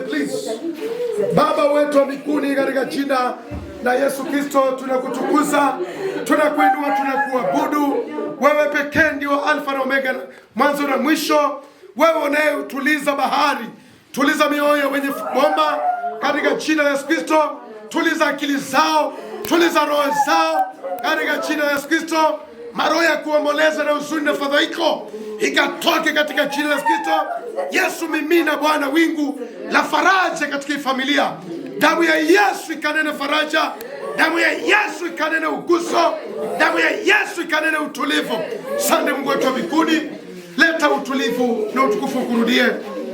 Please. Baba wetu wa mbinguni, katika jina la Yesu Kristo tunakutukuza, tunakuinua, tunakuabudu. Wewe pekee ndio Alfa na Omega, mwanzo na mwisho. Wewe unayetuliza bahari, tuliza mioyo wenye bomba katika jina la Yesu Kristo. Tuliza akili zao, tuliza roho zao katika jina la Yesu Kristo. Maroho ya kuomboleza na huzuni na fadhaiko ikatoke katika jina la Yesu Kristo. Yesu, mimina Bwana wingu la faraja katika familia. Damu ya Yesu ikanene faraja, damu ya Yesu ikanene uguso, damu ya Yesu ikanene utulivu. Sande Mungu wetu wa mbinguni, leta utulivu na utukufu kurudie.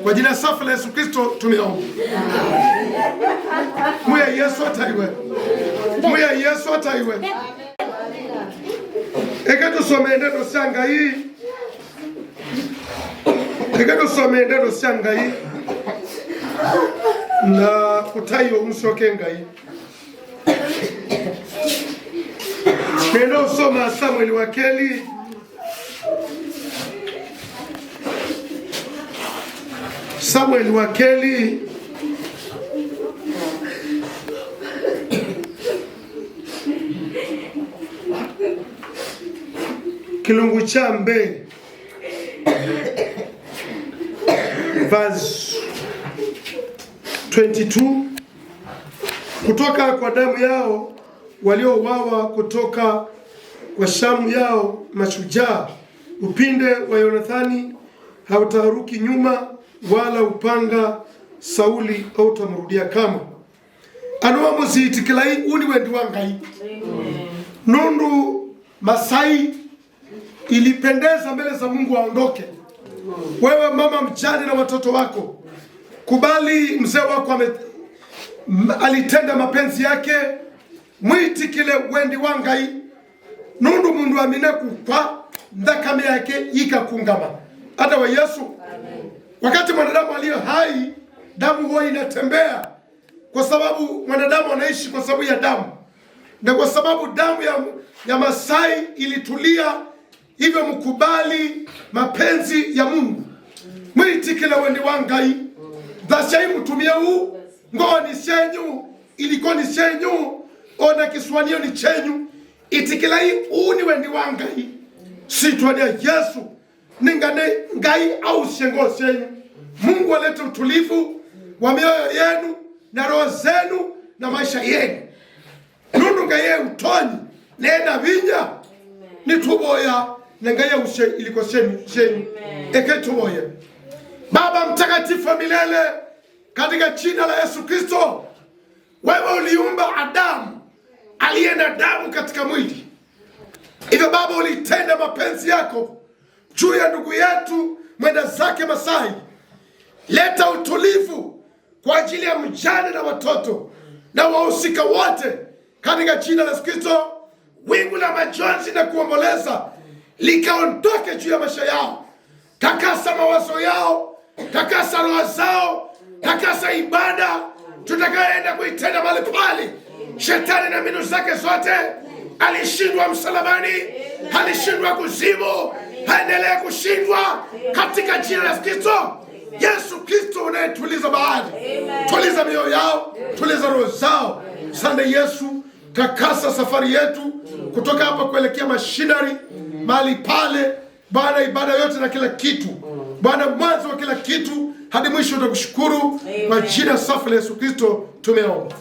Kwa jina safi la Yesu Kristo tumeomba. Muya Yesu ataiwe. Muya Yesu ataiwe. Eka tusome neno sanga hii. Eka tusome neno sanga hii. Na utayo umsoke ngai. Neno soma Samueli wa Keli. Samueli wa Keli. Kilungu cha mbe. Verse 22. Kutoka kwa damu yao waliouawa, kutoka kwa shamu yao mashujaa, upinde wa Yonathani hautaruki nyuma, wala upanga Sauli hautamrudia kama. Anuwa muziitikilai uni wendi wangai. Nundu Masai ilipendeza mbele za Mungu aondoke. Wewe mama mjane na watoto wako, kubali mzee wako alitenda mapenzi yake, mwiti kile wendi wangai. Nundu mundu amine kukwa ndakame yake ikakungama. Hata wa Yesu, wakati mwanadamu aliyo hai, damu huwa inatembea, kwa sababu mwanadamu anaishi kwa sababu ya damu. Na kwa sababu damu ya Masai ilitulia, hivyo mkubali mapenzi ya Mungu. Mwitikile wendi wangai. Dhashai mtumia huu. Ngoa ni shenyu. Iliko ni shenyu. Ona kiswanio ni chenyu. Itikila hii uni wendi wangai. Situani ya Yesu. Ningane ngai au shengo shenyu. Mungu alete utulivu wa mioyo yenu na roho zenu na maisha yenu. Nunu ngaye utoni. Nena vinya. Nituboya. Nengaya ushe iliko shenyu. Eke tuboye. Baba mtakatifu wa milele, katika jina la Yesu Kristo, wewe uliumba Adamu aliye na damu katika mwili. Hivyo Baba, ulitenda mapenzi yako juu ya ndugu yetu mwenda zake Masai. Leta utulivu kwa ajili ya mjane na watoto na wahusika wote katika jina la Yesu Kristo. Wingu la majonzi na kuomboleza likaondoke juu ya maisha yao. Takasa mawazo yao, takasa roho zao, takasa ibada tutakayoenda kuitenda mahali pale. Shetani na mbinu zake zote alishindwa msalabani, alishindwa kuzimu, haendelee kushindwa katika jina la Kristo. Yesu Kristo unayetuliza bahari, tuliza mioyo yao, tuliza roho zao. Asante Yesu, takasa safari yetu kutoka hapa kuelekea mashinari mahali pale Bwana, ibada yote na kila kitu Bwana, mwanzo wa kila kitu hadi mwisho. Tunakushukuru kwa jina safi la Yesu Kristo tumeomba.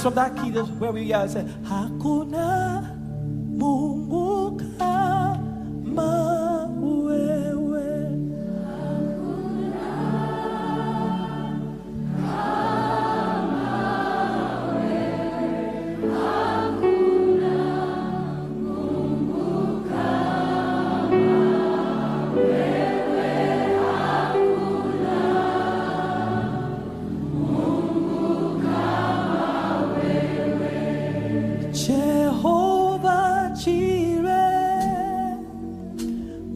from that key where we are. Say, hakuna Mungu kama wewe. Jehovah Jireh,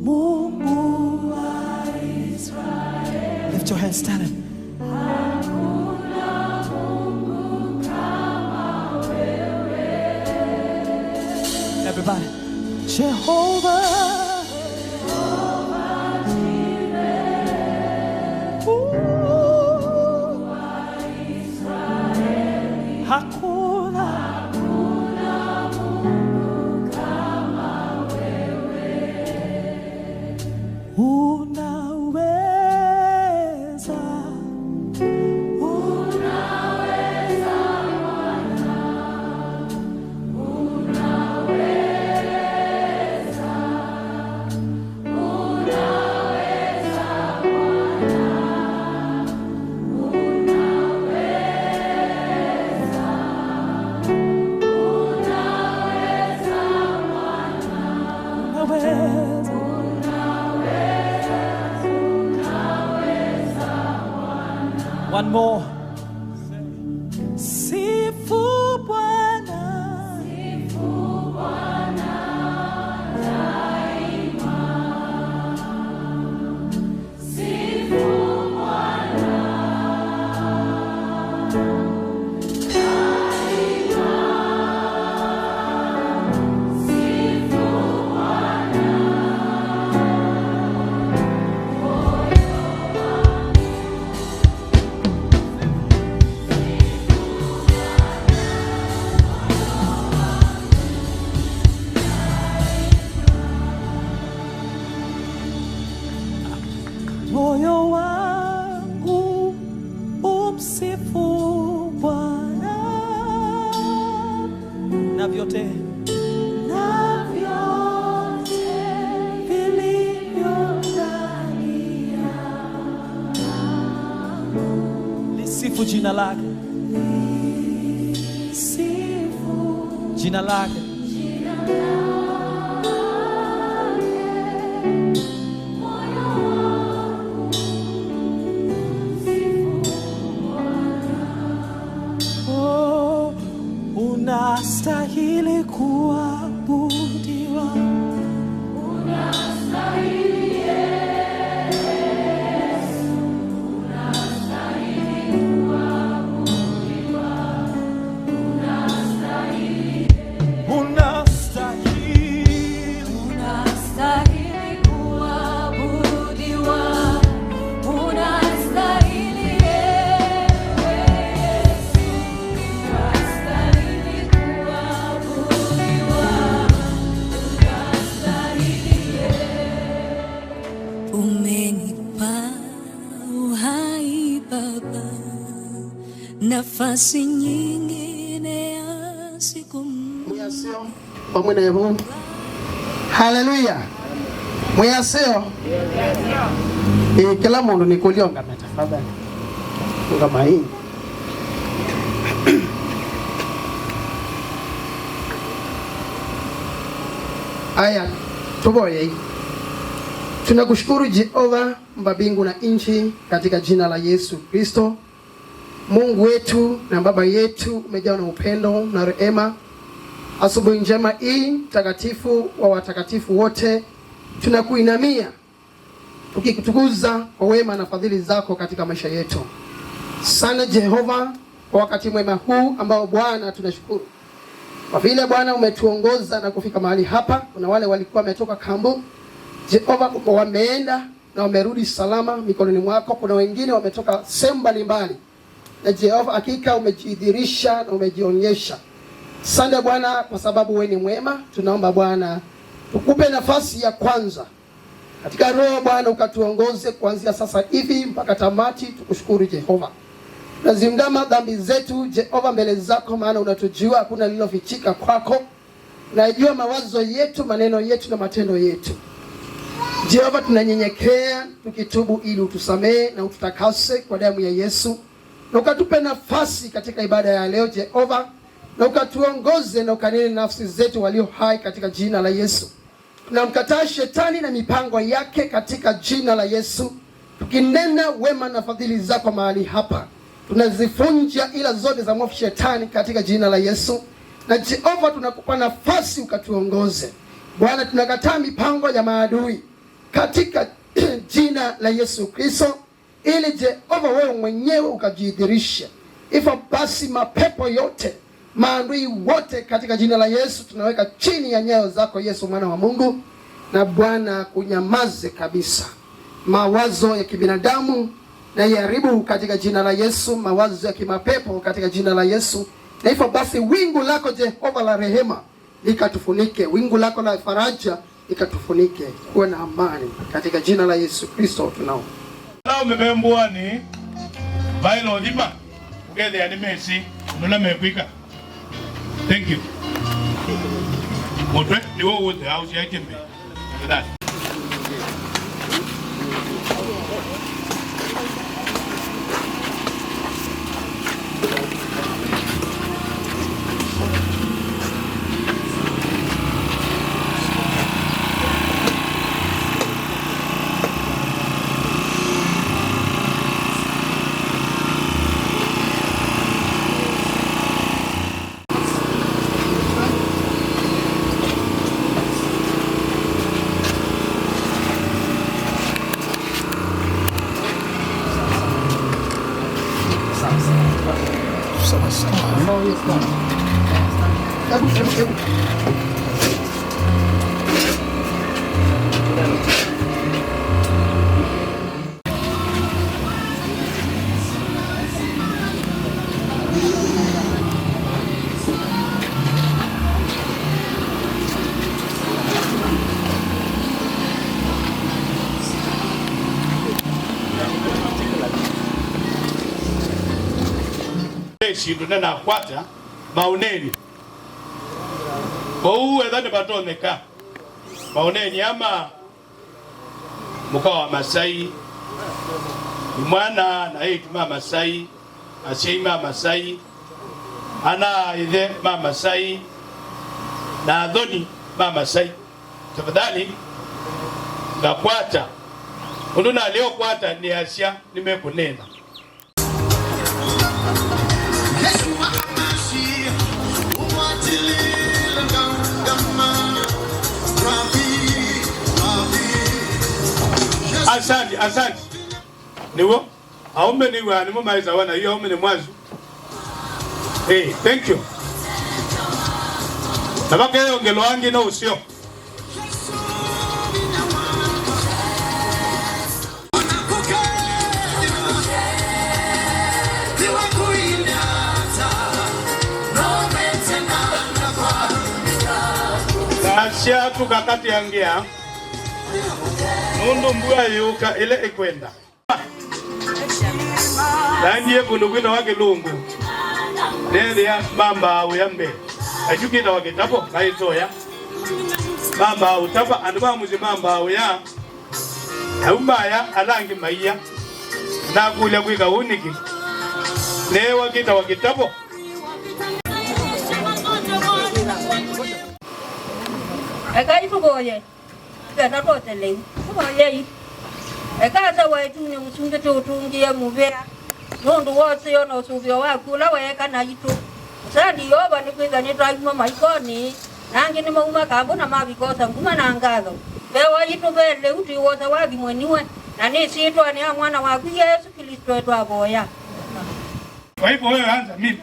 Mungu wa Israel. Lift your hands, stand it. Everybody, Jehovah Jireh, Mungu wa Israel. Hakuna one more. Sifu Bwana, sifu Bwana daima. Sifu Bwana daima. Sifu Bwana. Moyo wangu umsifu Bwana, na vyote vilivyo ndani yangu lisifu jina lake, lisifu jina lake. Unastahili kuabudiwa, unastahili Yesu, unastahili kuabudiwa, unastahili, unastahili kuabudiwa, unastahili nafasi nyingine ya siku Mwasio pamoja na Mungu. Haleluya. Mwasio. Kila mundu ni kulionga tafadhali. Ngoma hii. Aya, tuboye. Tunakushukuru Jehova mbingu na nchi katika jina la Yesu Kristo. Mungu wetu na Baba yetu, umejawa na upendo na rehema. Asubuhi njema hii takatifu wa watakatifu wote, tunakuinamia tukikutukuza kwa wema na fadhili zako katika maisha yetu. Sana Jehova kwa wakati mwema huu ambao Bwana tunashukuru. Kwa vile Bwana umetuongoza na kufika mahali hapa. Kuna wale walikuwa wametoka kambo, Jehova wameenda na wamerudi salama mikononi mwako. Kuna wengine wametoka sehemu mbalimbali. Na Jehova hakika umejidhihirisha na umejionyesha. Asante Bwana kwa sababu wewe ni mwema. Tunaomba Bwana tukupe nafasi ya kwanza katika roho Bwana, ukatuongoze kuanzia sasa hivi mpaka tamati. Tukushukuru Jehova. Tunazindama dhambi zetu Jehova mbele zako, maana unatujua, hakuna lililofichika kwako. Unajua mawazo yetu, maneno yetu na matendo yetu. Jehova, tunanyenyekea tukitubu ili utusamee na ututakase kwa damu ya Yesu. Na ukatupe nafasi katika ibada ya leo Jehova, na ukatuongoze na ukanene nafsi zetu walio hai katika jina la Yesu. Tunamkataa shetani na mipango yake katika jina la Yesu. Tukinena wema na fadhili zako mahali hapa, tunazifunja ila zote za mwovu shetani katika jina la Yesu. Na Jehova, tunakupa nafasi ukatuongoze. Bwana, tunakataa mipango ya maadui katika jina la Yesu Kristo, ili Jehova wewe mwenyewe ukajidhihirisha. Hivyo basi mapepo yote, maadui wote katika jina la Yesu tunaweka chini ya nyayo zako Yesu mwana wa Mungu. Na Bwana, kunyamaze kabisa mawazo ya kibinadamu na yaharibu katika jina la Yesu, mawazo ya kimapepo katika jina la Yesu. Na hivyo basi wingu lako Jehova la rehema likatufunike, wingu lako la faraja likatufunike, kuwe na amani katika jina la Yesu Kristo tunao. Lao memembuani bailo dipa ugede ya nimesi nuna mekuika. Thank you. Motwe niwo wote hausi ya kembe. That. Shindu nena kwata mauneni kou edhani batoneka mauneni ama muka wa Masai mwana na hitu ma Masai asheima Masai ana idhe ma Masai na adhoni ma Masai. Tafadhali na kwata unduna leo kwata ni Asia nimekunena. Asante. Niwo? Aume niwe animo maiza wana hiyo aume ni mwazu. Hey, thank you. Nabake ongelo wangi na usio. Asia tukakati yangia. Mundu mbua yuka ile ikwenda. Landiye kundukwina wake lungu. Nende ya mamba uyambe. Ajukita wake tapo kaitoya. Mamba utapa anduwa muzi mamba uya. Aumbaya alangi maiya. Na kulia kuika uniki. Ne wakita wakitapo. Eka ifugoye. Kata kote leo. Fugoye. Eka sa wetu ni usunge tutungia muvea. Nundu wote yono usuvio wakula weka na itu. Sadi yoba ni kuiga ni drive maikoni. Nangi ni mauma kambo na mabikosa nguma na angalo. Bewa itu bele uti wote wabi mweniwe. Na nisi itu ani mwana waku Yesu Kristo wetu aboya. Kwa hivyo wewe anza mimi.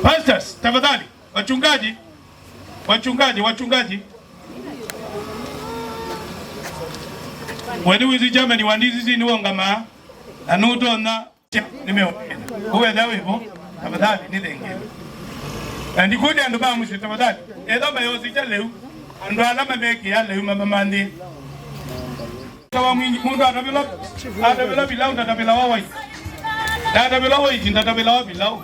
Pastors, tafadhali, wachungaji. Wadi wizi Germany wandizi zini wongama. Anuto na nimeona. Uwe dawe hivyo, tafadhali nidengele. Ndikudi anduba musi tafadhali. Edo mayozi leo. Andu alama meki ya leo mama mandi. Kawa mwingi mundu atabila bilaunda atabila wawai. Dada bilau hizi dada bilau bilau.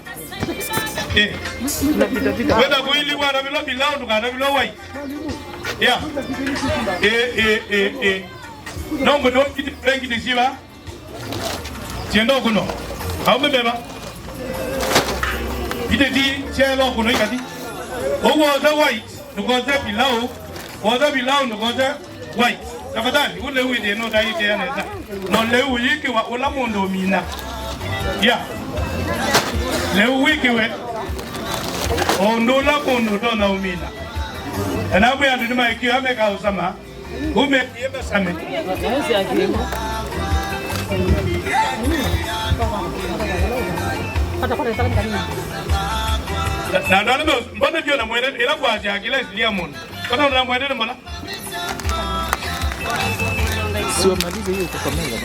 Wenda kuili kwa dada bilau bilau tukada bilau wai. Yeah. Nongo ndo kiti prengi disiba. Tiendo kuno. Haume beba. Ite di chelo kuno ikati. Ogo the white. Nukoze bilau. Ogo bilau nukoze white. Tafadhali ule uide no dai ke aneza. No le uyiki wa ula mondo mina. Yeah. Le uyiki we. Ondo la mondo to na umina. Anabu ya ndima ikiwa ameka usama. Ume yeba same. Na ndo mbona ndio na mwende ila kwa aje akila isilia mondo. Kana ndo mwende mbona? Sio malize hiyo kwa kamera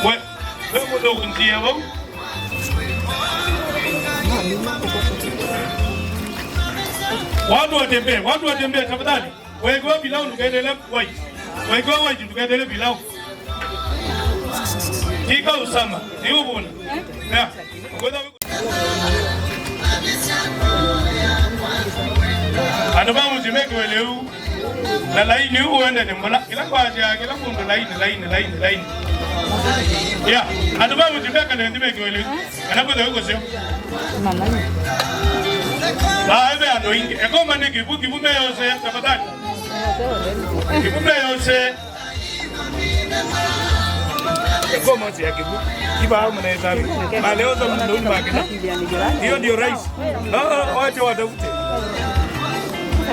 basi. Wewe ndo kunjia wao. Watu watembee tafadhali. Wewe bilau tukaendelea white. Wewe white tukaendelea bilau. Kika usama. Ndio bwana. Yeah. Anaba mjimeke weleu. Na laini uende nimbola. Kila kwa aje kila kundu laini. Yeah. Anaba mjimeke na ndimeke weleu. Anako ndio uko sio. Baebe anoingi. Eko mane kibu meyose tafadhali. Kibu meyose. Eko moja ya kibu. Kiba au mnaezabi. Maleo za mndoni makina. Hiyo ndio rais. Wache watafute.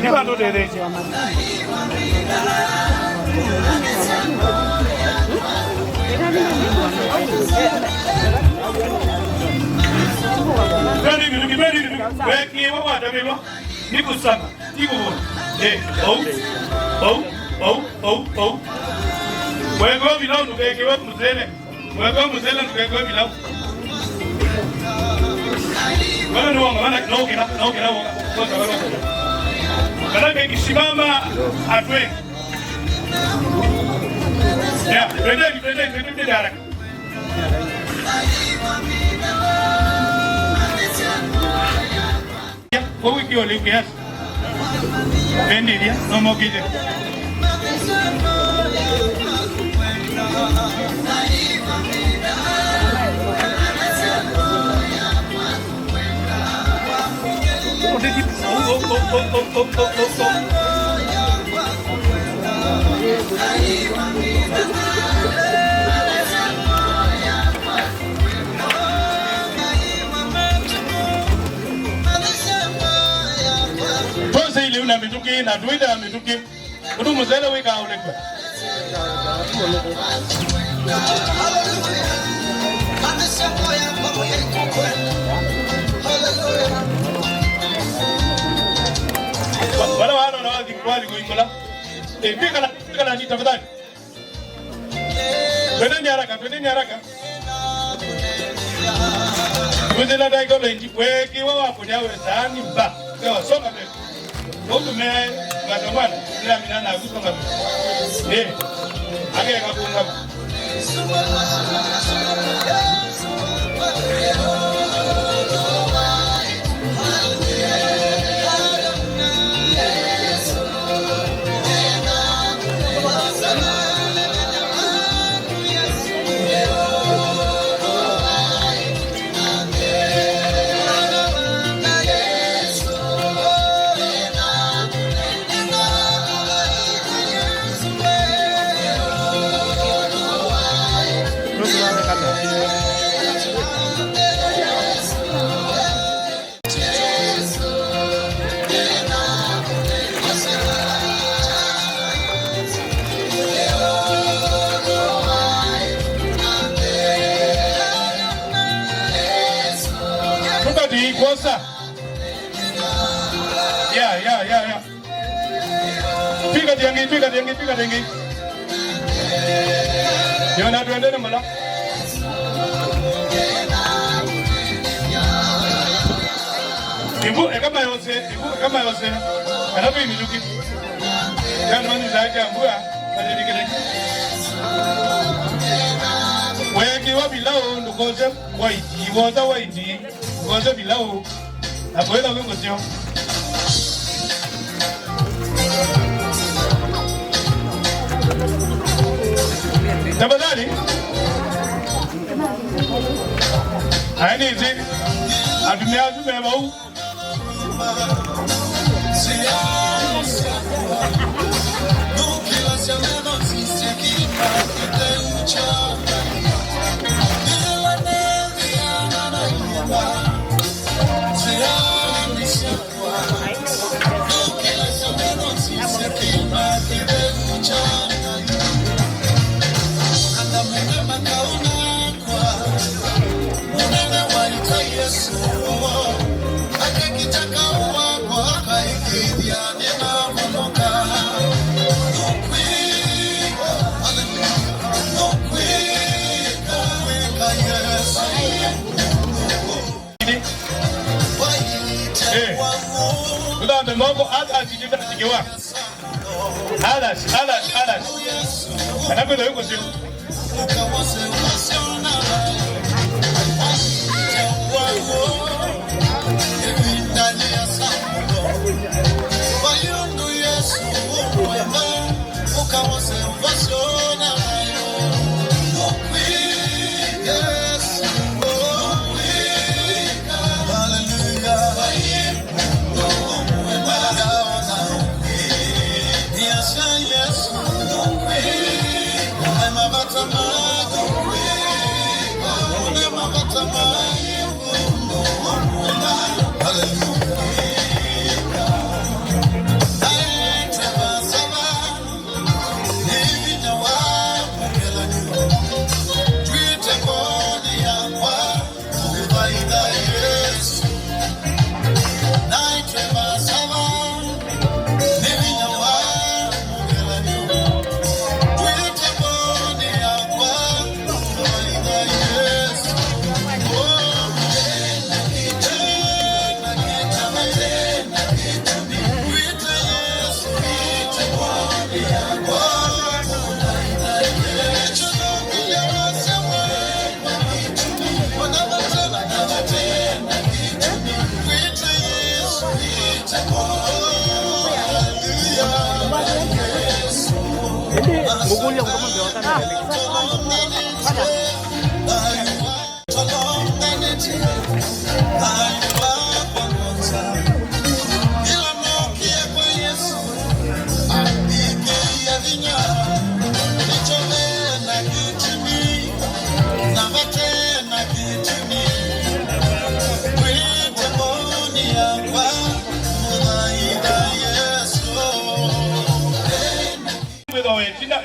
Kiba ndo dereje. Very weki wawa dabelo niku sama tigo oh wego bilau nukeke wa muzele wego muzele nukeke bilau wana nuwa wana naokina kwa sababu kana ke kisimama atwe ya twende direct Kwa wiki ole kiasi. Bendi dia, no mo kije. Ile una mituki na duida mituki kudu muzele wika ulekwa wala wana na wazi kwali kuikola pika na nita tafadhali twendeni haraka Kuzela dai kwa lenji weki wapo jawe sani mba kwa songa mbele Oku me gatomana nila minana kusonga mbele age kakunga Kosa. Yeah. Piga dengi. Yana tuende mbala. Ibu kama yose. Anapo imiluki. Yana mani zaje ambua, kadikele. Wewe kiwa bilao ngoze waiti woza waiti ngoze bilao akwenda kwa ngosio tafadhali aini hizi atumiazu mebau Mambo hata asikiwa alas anakwenda yuko sio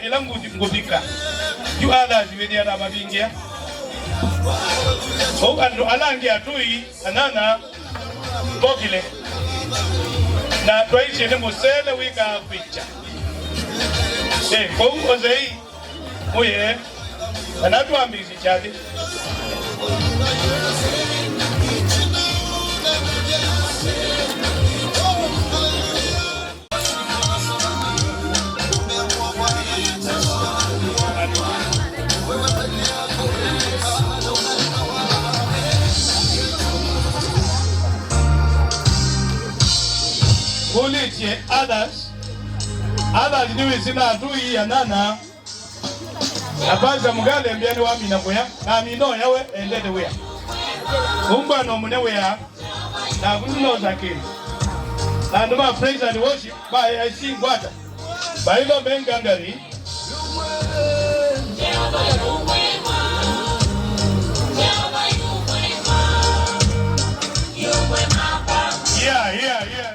ilangu ngubika you others with ya mabingia ando alangi atui anana bogile na twaishe ne mosele wika picha kwa ozei oye anatu ambizi chati Kulitie others niwe sina atui ya nana abaza mugale mbiani wa mina boya na mino yawe endede wea umba no mune wea na kuno zakini na ndoma praise and worship by I sing water by ilo mengangari yeah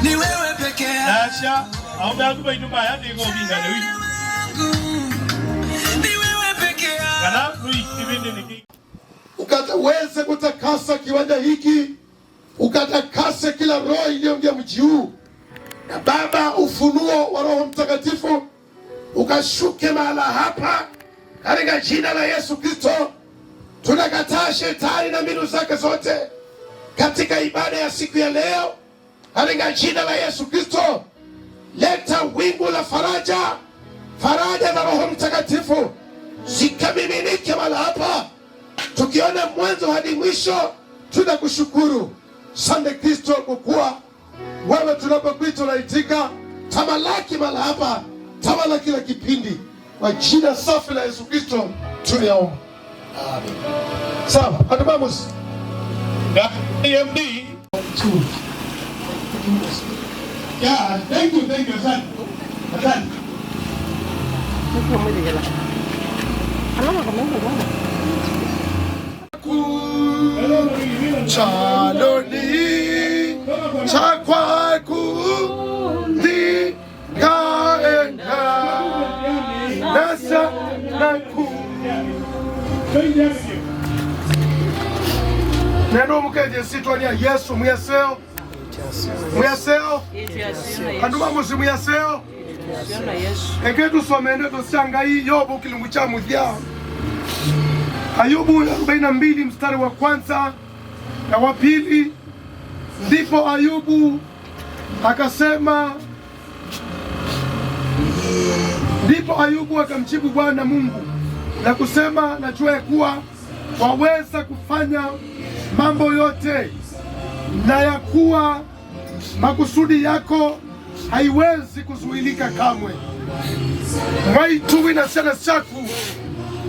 ni wewe peke yako au kwa ituma ya ndiko binga ni wewe peke yako kana kuikibindi niki ukataweze kutakasa kiwanja hiki, ukatakase kila roho iliyoingia mji huu, na Baba, ufunuo wa Roho Mtakatifu ukashuke mahala hapa katika jina la Yesu Kristo. Tunakataa shetani na mbinu zake zote katika ibada ya siku ya leo. katika jina la Yesu Kristo. Leta wingu la faraja, faraja na Roho Mtakatifu zikamiminike mahali hapa, tukiona mwanzo hadi mwisho. Tunakushukuru Asante Kristo, kwa kuwa wewe tunapokuita unaitika. Tamalaki mahali hapa, tawala kila kipindi, kwa jina safi la Yesu Kristo tumeomba, amen. Sawa, Adamus AMD. Yeah, thank you, asante. Chaloni chakwa kundi kaenda nasa naku neno mukeje sitwani ya Yesu muyaseo anduma musi muyaseo eketu somende dosanga hii Yobu kilungu cha muthia Ayubu 42 mstari wa kwanza na wa pili. Ndipo Ayubu akamjibu Bwana Mungu na kusema, najua ya kuwa waweza kufanya mambo yote na ya kuwa makusudi yako haiwezi kuzuilika kamwe. Mwaitu wina chaku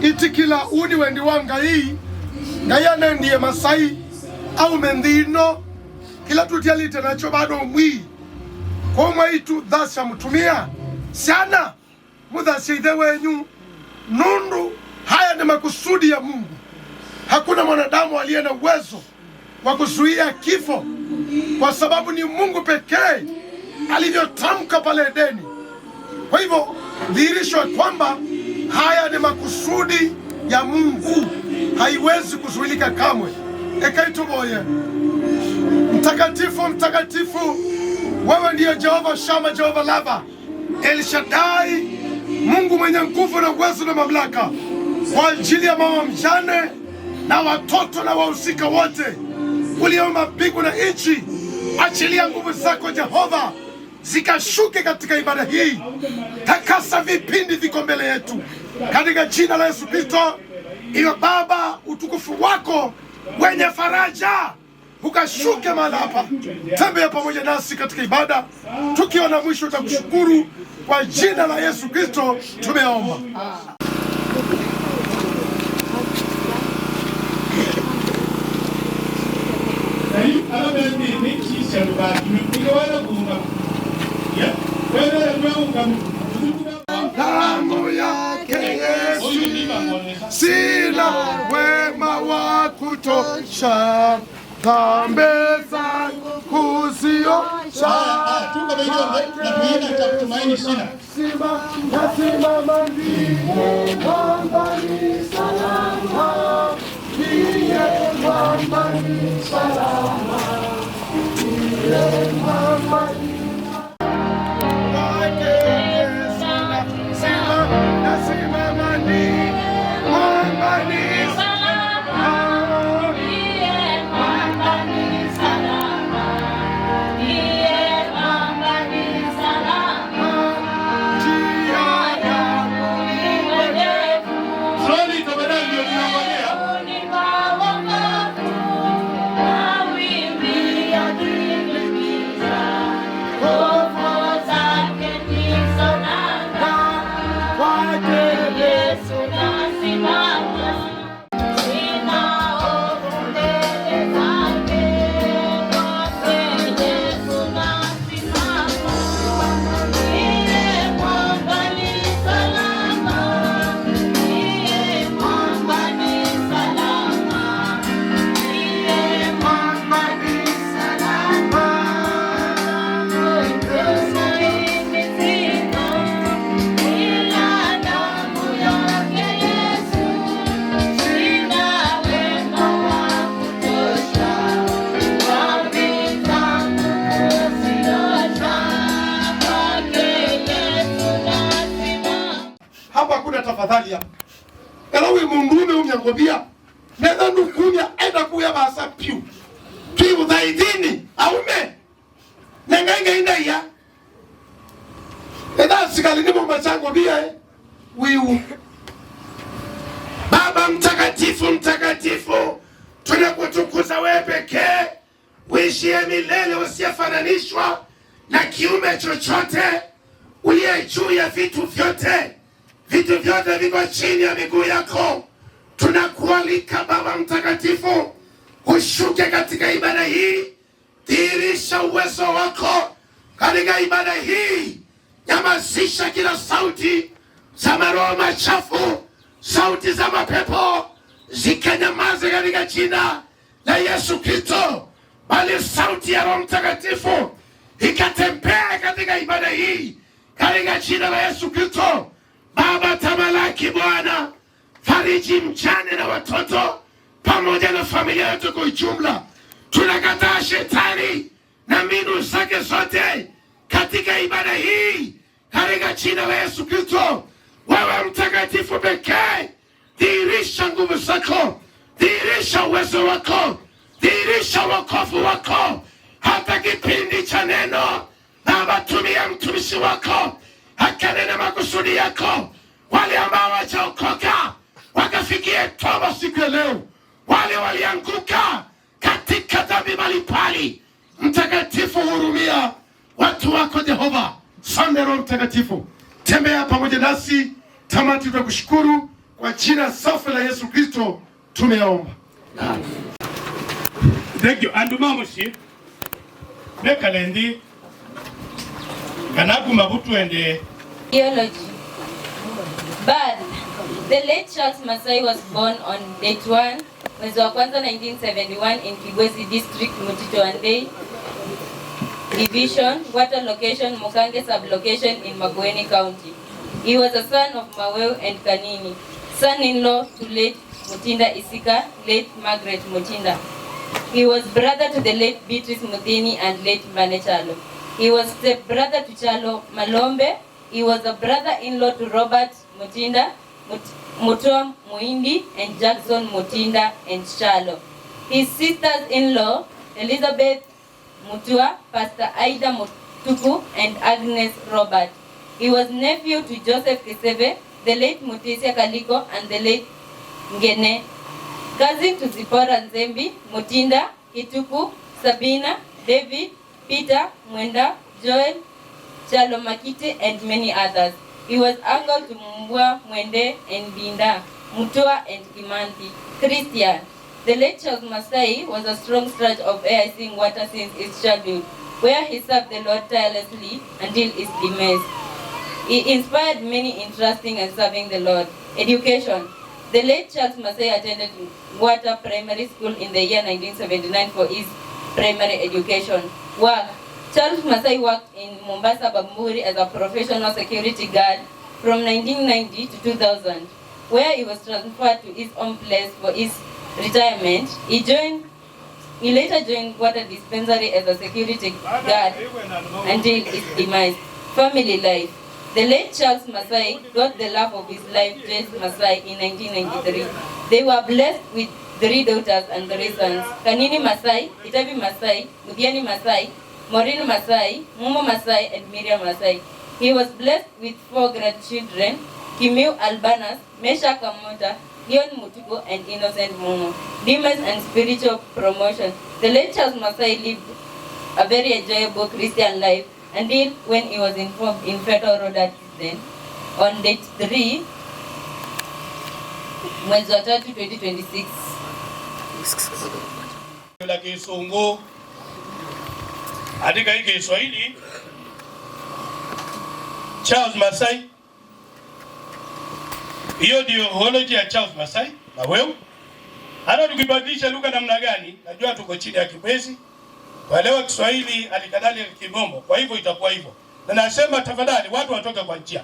itikila uni wendi wanga hii ngayana ndiye Masai au mendino kila tutialite nacho bado mwi kwa mwaitu dhasha mtumia sana mudhashide wenyu nundu. Haya ni makusudi ya Mungu. Hakuna mwanadamu aliye na uwezo wa kuzuia kifo, kwa sababu ni Mungu pekee alivyotamka pale Edeni. Kwa hivyo dhihirisho kwamba haya ni makusudi ya Mungu, haiwezi kuzuilika kamwe. Ekaituboye mtakatifu, mtakatifu, wewe ndiye Jehova Shama, Jehova Lava, El Shaddai, Mungu mwenye nguvu na uwezo na mamlaka. Kwa ajili ya mama mjane na watoto na wahusika wote uliomba mbingu na nchi, achilia nguvu zako Jehova zikashuke katika ibada hii. Takasa vipindi viko mbele yetu katika jina la Yesu Kristo. Iyo Baba, utukufu wako wenye faraja ukashuke mahali hapa. Tembea pamoja nasi katika ibada, tukiona mwisho tutakushukuru. Kwa jina la Yesu Kristo tumeomba. Damu yake Yesu, sina wema wa kutosha, dhambi zangu kuziosha. Nasimama ndiye mwamba ni salama, ndiye mwamba ni salama, ndiye mwamba ni tafadhali hapa. Elawe mundume umyangobia. Nenda nukumya enda kuya basa piu. Piu dhaidini aume. ngenge inaya eda sikali ni mumba changu bia wiu. Baba mtakatifu, mtakatifu, tunakutukuza wewe pekee, uishie milele, usiyefananishwa na kiume chochote, uliye juu ya vitu vyote. Vitu vyote viko chini ya miguu yako. Tunakualika Baba mtakatifu, ushuke katika ibada hii, dhihirisha uwezo wako katika ibada hii. Nyamazisha kila sauti za maroho machafu, sauti za mapepo zikanyamaze katika jina la Yesu Kristo, bali sauti ya Roho Mtakatifu ikatembea katika ibada hii katika jina la Yesu Kristo. Baba, tamalaki Bwana, fariji mjane na watoto pamoja na familia yote kwa ujumla. Tunakataa shetani na mbinu zake zote katika ibada hii katika jina la Yesu Kristo. Wewe mtakatifu pekee, dhihirisha nguvu zako, dhihirisha uwezo wako, dhihirisha wokovu wako hata kipindi cha neno. Baba, tumia mtumishi wako akanena makusudi yako. Wale ambao wajaokoka wakafikie toba siku ya leo, wale walianguka katika dhambi mbalimbali, mtakatifu hurumia watu wako Jehova. Asante Roho Mtakatifu, tembea pamoja nasi. Tamati tunakushukuru kwa jina safi la Yesu Kristo tumeomba. Thank you. Andumamushi Bekalendi Kanaku Mabutu and Theology. Birth. The late Charles Masai was born on date 1 mwezi wa kwanza 1971 in Kigwezi District, Mutito Andei Division, water location Mukange sublocation in Makueni County. He was a son of Maweu and Kanini, son-in-law to late Mutinda Isika, late Margaret Mutinda. He was brother to the late Beatrice Muthini and late Manechalo. He was step-brother to Chalo Malombe. He was a brother-in-law to Robert Mutinda, Mutua Muindi, and Jackson Mutinda and Chalo. His sisters-in-law, Elizabeth Mutua, Pastor Aida Mutuku, and Agnes Robert. He was nephew to Joseph Kisebe, the late Mutisia Kaliko, and the late Ngene. Cousin to Zipporah Nzembi, Mutinda, Kituku, Sabina, David, Peter, Mwenda, Joel, Chalo Makite, and many others. He was uncle to Mbua, Mwende, and Binda, Mutua, and Kimanti. Christian. The late Charles Masai was a strong stretch of AIC in water since his childhood, where he served the Lord tirelessly until his demise. He inspired many in trusting and serving the Lord. Education. The late Charles Masai attended Water Primary School in the year 1979 for his primary education. Work. Charles Masai worked in Mombasa Bamburi as a professional security guard from 1990 to 2000, where he was transferred to his own place for his retirement. He later joined Water Dispensary as a security guard until his demise. Family life. The late Charles Masai got the love of his life, Jess Masai, in 1993. They were blessed with 3 daughters and 3 sons: Kanini Masai, Itabi Masai, Mudiani Masai, Maureen Masai, Mumo Masai, and Miriam Masai. He was blessed with 4 grandchildren: Kimiu Albanas, Mesha Kamota, Leon Mutuko, and Innocent Momo. Demise and spiritual promotion. The late Charles Masai lived a very enjoyable Christian life until when he was informed in Federal Road accident on date 3 mwezi wa 3 2026. la Kisungu katika hiki Kiswahili. Charles Masai, hiyo ndio theology ya Charles Masai. Na wewe hata tukibadilisha lugha namna gani, najua tuko chini ya Kibwezi, walewa Kiswahili alikadhalika Kimombo, kwa hivyo itakuwa hivyo. Na nasema tafadhali watu watoke kwa njia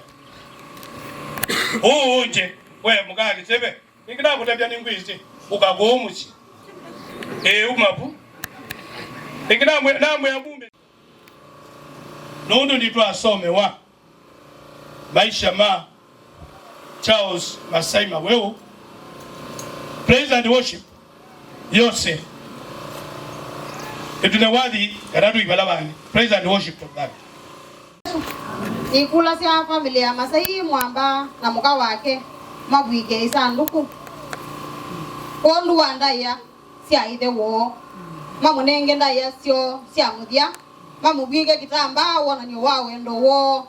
nje. Wewe muganga kisebe nikina kutabia ningwizi ukagomushi umapu nikina namwe ya bumbe nondo nditwa asome wa maisha ma Charles Masai Maweu. Praise and worship Yosef Etunawadhi karatu ibalabani. Praise and worship to God. Ikula sia familia Masai Mwamba na muka wake mabwike isanduku. Kondu wandaya sia ide wo. Mamunenge ndaya sio sia mudia. Mamubwike kitamba wona ni wawe ndo wo.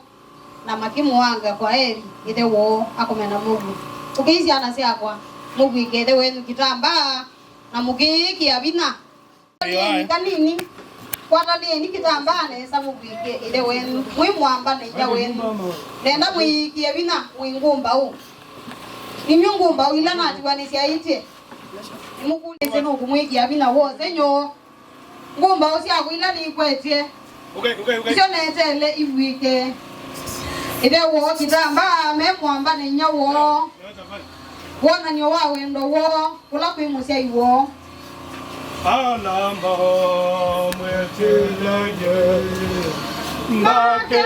Na makimu wanga kwa heri ide wo akomena Mungu. Ukiisi anasia kwa mubwike ide wenu kitamba na mugiki abina. Kanini kwatali ni kitambane samubwike ide wenu mwimwamba neja wenu nenda mwikie bina mwingumba u nimyungumba ila nati wanisia ite nimukulise no kumwikia bina wose nyo ngumba osia kuila ni kwetie sio netele ibwike ide wo kitamba memwamba nenya wo wona nyo wawe ndo wo kula kwimusia iwo Alamba mwetelaje make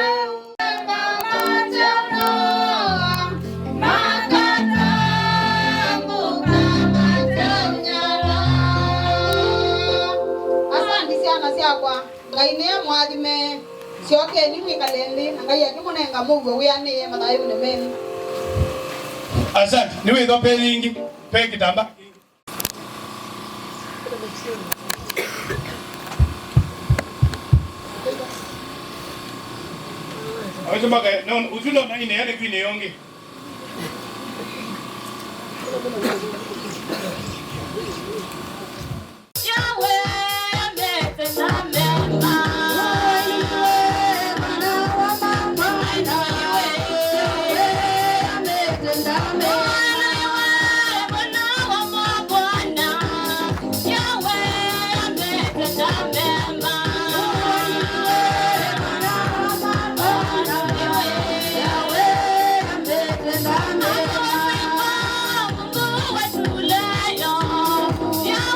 kwa ngaine mwathime sioke ni mwikalendi ngai akimunenga mugwe wianie mathayo ne meni. Asante niwe ndo pelingi pe kitamba Awesemaga no uzuno na ine yale kwine yonge Yeah.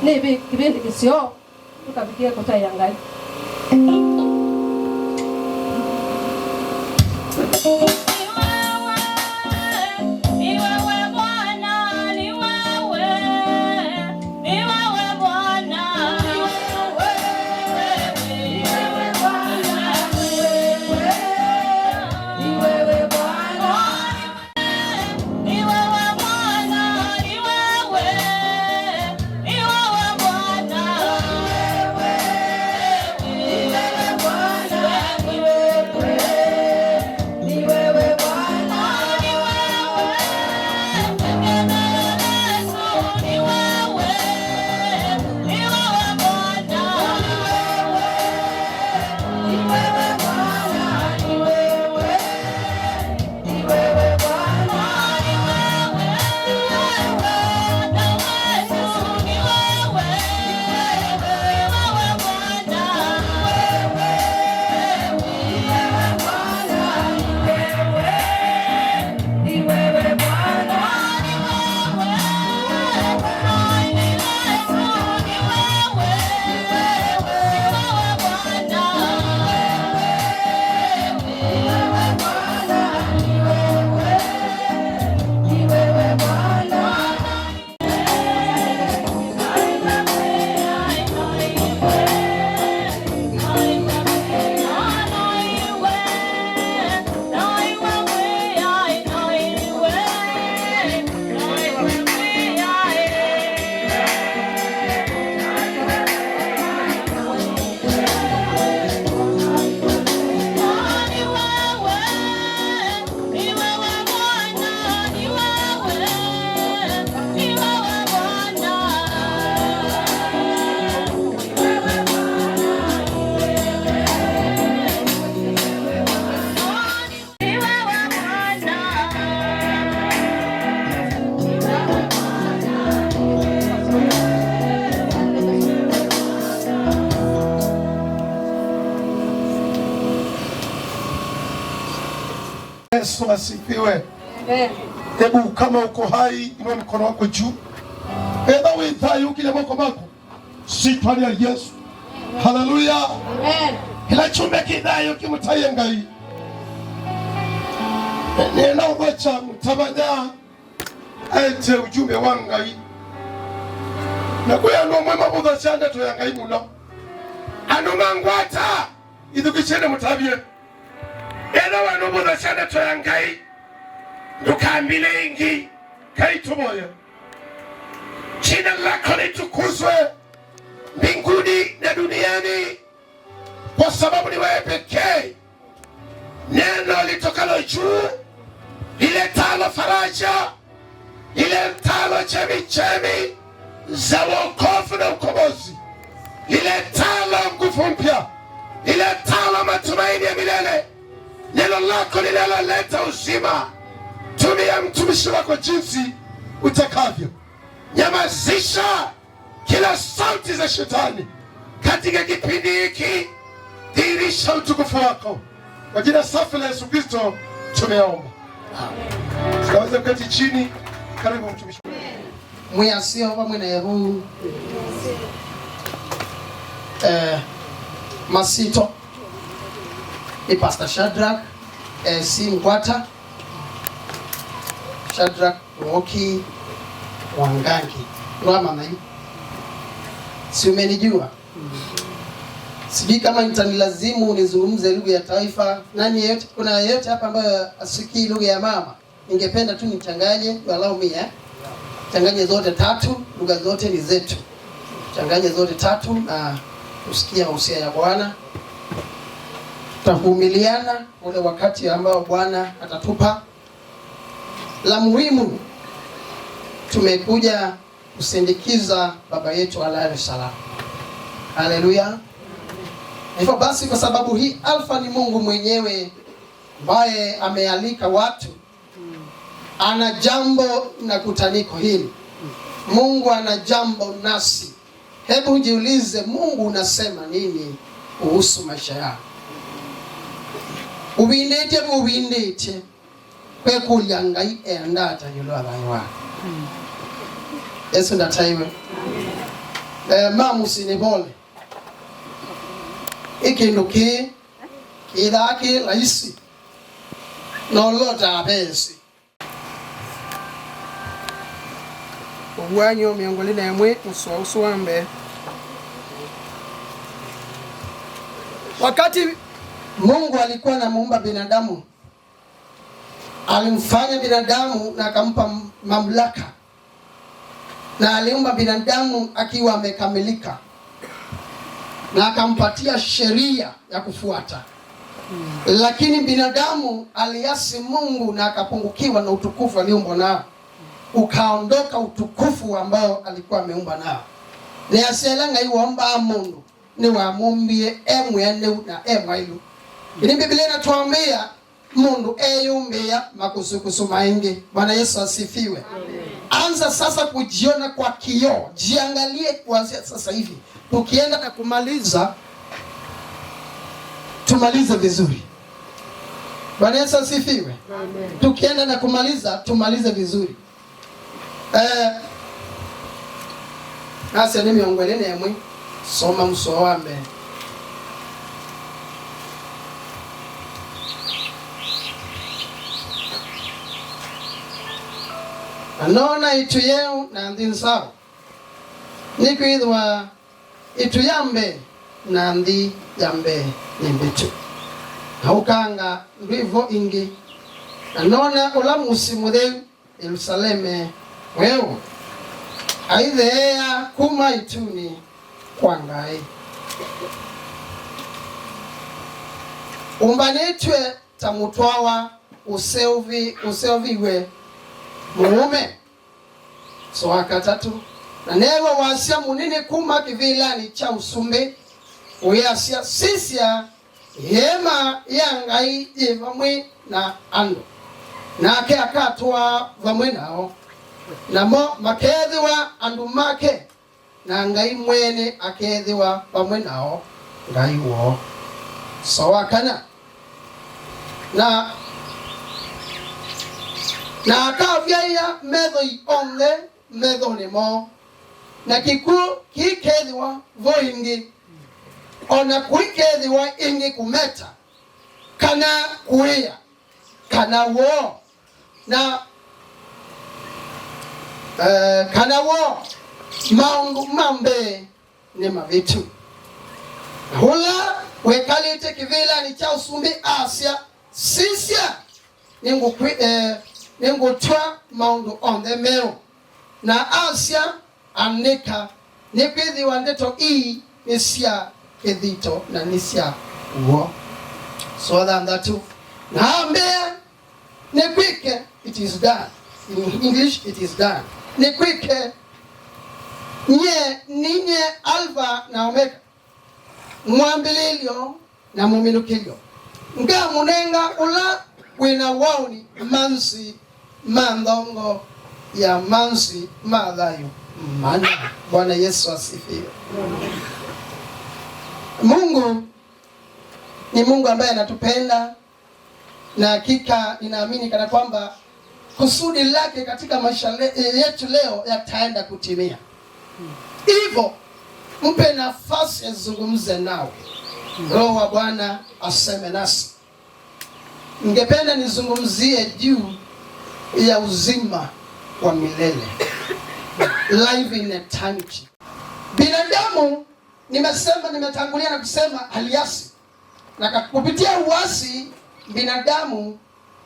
nibi kibindi kisio tukabikie kutaya ngai. Yesu asifiwe. Hebu kama uko hai inua mkono wako juu. Enda uitai ukile moko mako. Sitwani ya Yesu. Haleluya. Amen. Ila chumbe kidayo kimutaye ngai. Nena ubacha mutabanya aite ujumbe wa ngai. Na kuya no mwema budha chanda to ya ngai muno. Anu mangwata idukichene mutabye. Ena wano budha chanda to ya ngai. Nukambile ingi kaitumoya. Jina lako litukuzwe mbinguni na duniani, kwa sababu ni wewe pekee. Neno litokalo juu liletalo faraja, liletalo chemichemi za wokovu na ukombozi, liletalo nguvu mpya, liletalo matumaini ya milele. Neno lako linaloleta uzima. Tumia mtumishi wako jinsi utakavyo. Nyamazisha kila sauti za shetani katika kipindi hiki. Dhihirisha utukufu wako. Kwa jina safi la Yesu Kristo tumeomba. Tunaweza kuketi chini. Karibu mtumishi. Mwasio wa mwene huu Masito ni Pastor Shadrach si Ngwata, Shadrach Mwoki Wangangi. Nwa mama hii si umenijua? Sijui kama nitanilazimu nizungumze lugha ya taifa. Nani yeyote, kuna yeyote hapa ambaye asikii lugha ya mama? Ningependa tu nichanganye, allow me changanye zote tatu, lugha zote ni zetu. Changanye zote tatu na usikia usia ya Bwana. Tutavumiliana ule wakati ambao Bwana atatupa. La muhimu, tumekuja kusindikiza baba yetu alale salama. Haleluya. Hivyo basi, kwa sababu hii Alfa ni Mungu mwenyewe ambaye amealika watu, ana jambo na kutaniko hili. Mungu ana jambo nasi. Hebu jiulize, Mungu unasema nini kuhusu maisha yako? Ubindete kwe kulyangai endata yulo abayi wako. Yesu ndataiwe. mamusi ni bole ikindu kithaki laisi no lota besi Uwanyo miongoni na mwe usuambe. Wakati Mungu alikuwa anamuumba binadamu, alimfanya binadamu na akampa mamlaka, na aliumba binadamu akiwa amekamilika, na akampatia sheria ya kufuata. Lakini binadamu aliasi Mungu na akapungukiwa na utukufu alioumbwa nao, ukaondoka utukufu ambao alikuwa ameumba nao. Ni asielanga iwomba Mungu ni wamumbie emwene na emwailu. Ini Biblia inatuambia Mungu eyumbia makusukusu maingi. Bwana Yesu asifiwe. Anza sasa kujiona kwa kioo. Jiangalie kuanzia sasa hivi. Tukienda na kumaliza, tumalize vizuri. Bwana Yesu asifiwe. Tukienda na kumaliza, tumalize vizuri. Asa ni miongoni na mwe soma msoambe. Anona itu yeu na ndi nsao. Niku idwa itu yambe na ndi yambe nimbitu. Haukanga ndivyo ingi. Anona ulamu usimudeu Yerusaleme wewe. Aidhea kuma ituni kwangai. Umbanitwe tamutwawa useoviwe muume. So wakatatu. Na newa wasia munini kuma kivilani cha usumbe. Uyasia sisia hema yangai ivamwe na ando. Na ake akatwa vamwe nao. Na mo makedhiwa andu make. Na ngai mwene akedhiwa vamwe nao. Ngai wo. So wakana. Na akavya medho onge medho ni mo. Na kiku kikedhiwa vo ingi. Ona kuikedhiwa ingi kumeta. Kana kuia. Kana wo. Na kana wo maungu mambe ni mavitu. Hula wekalite kivila ni cha usumbi Asia sisia ningu twa maungu on the meo. Na Asia anika nikwidhi wandeto nisia kedhito na nisia uo. So that too. Na ambea nikwike it is done. In English it is done. Nikwike ninye alfa na omega. Mwambililio na muminukilio. Nga munenga ula wina wauni mansi mandongo ya mansi madhayo mana. Bwana Yesu asifiwe. Mungu ni Mungu ambaye anatupenda, na hakika ninaamini kana kwamba kusudi lake katika maisha yetu leo yataenda kutimia. Hivyo mpe nafasi azungumze nao. Roho wa Bwana aseme nasi. Ningependa nizungumzie juu ya uzima wa milele. Life in eternity. Binadamu nimetangulia na kusema aliasi. Na kupitia uasi binadamu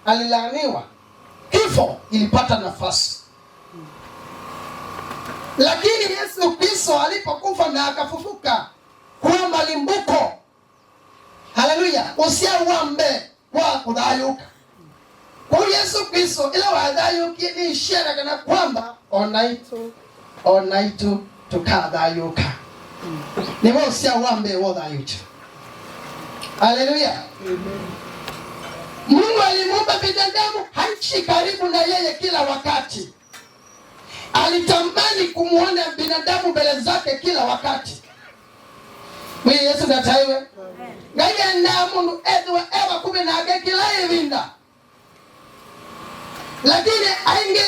alilaaniwa. Kifo ilipata nafasi. Lakini Yesu Kristo alipokufa na akafufuka kwa malimbuko. Haleluya. Usiauambe wa kudhayuka. Kwa Yesu Kristo ila wadhayuki ni ishara kana kwamba onaitu tukadhayuka. Ni wao usiauambe wa dhayuka. Haleluya. Mungu alimuumba binadamu haishi karibu na yeye kila wakati. Alitamani kumuona binadamu mbele zake kila wakati. Mwi Yesu dataiwe. Ngaya na mundu edwa ewa kube na age kila evinda. Lakini ainge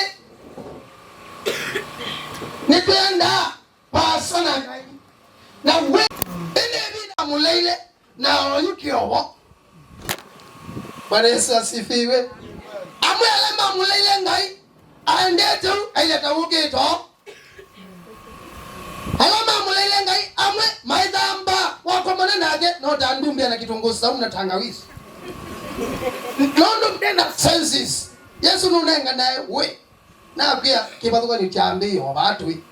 nituenda pasana ngai na we ene na muleile na oyukiowo. Bwana Yesu asifiwe. Amwele mamuleile ngai aendetu aileta ukito. Alama muleile ngai amwe maidhamba wako manena age no tandumbia na kitunguu saumu na tangawizi. Nondo mtenda senses. Yesu nunenga naye we. Na pia kibatuka ni chambi wa watu wi.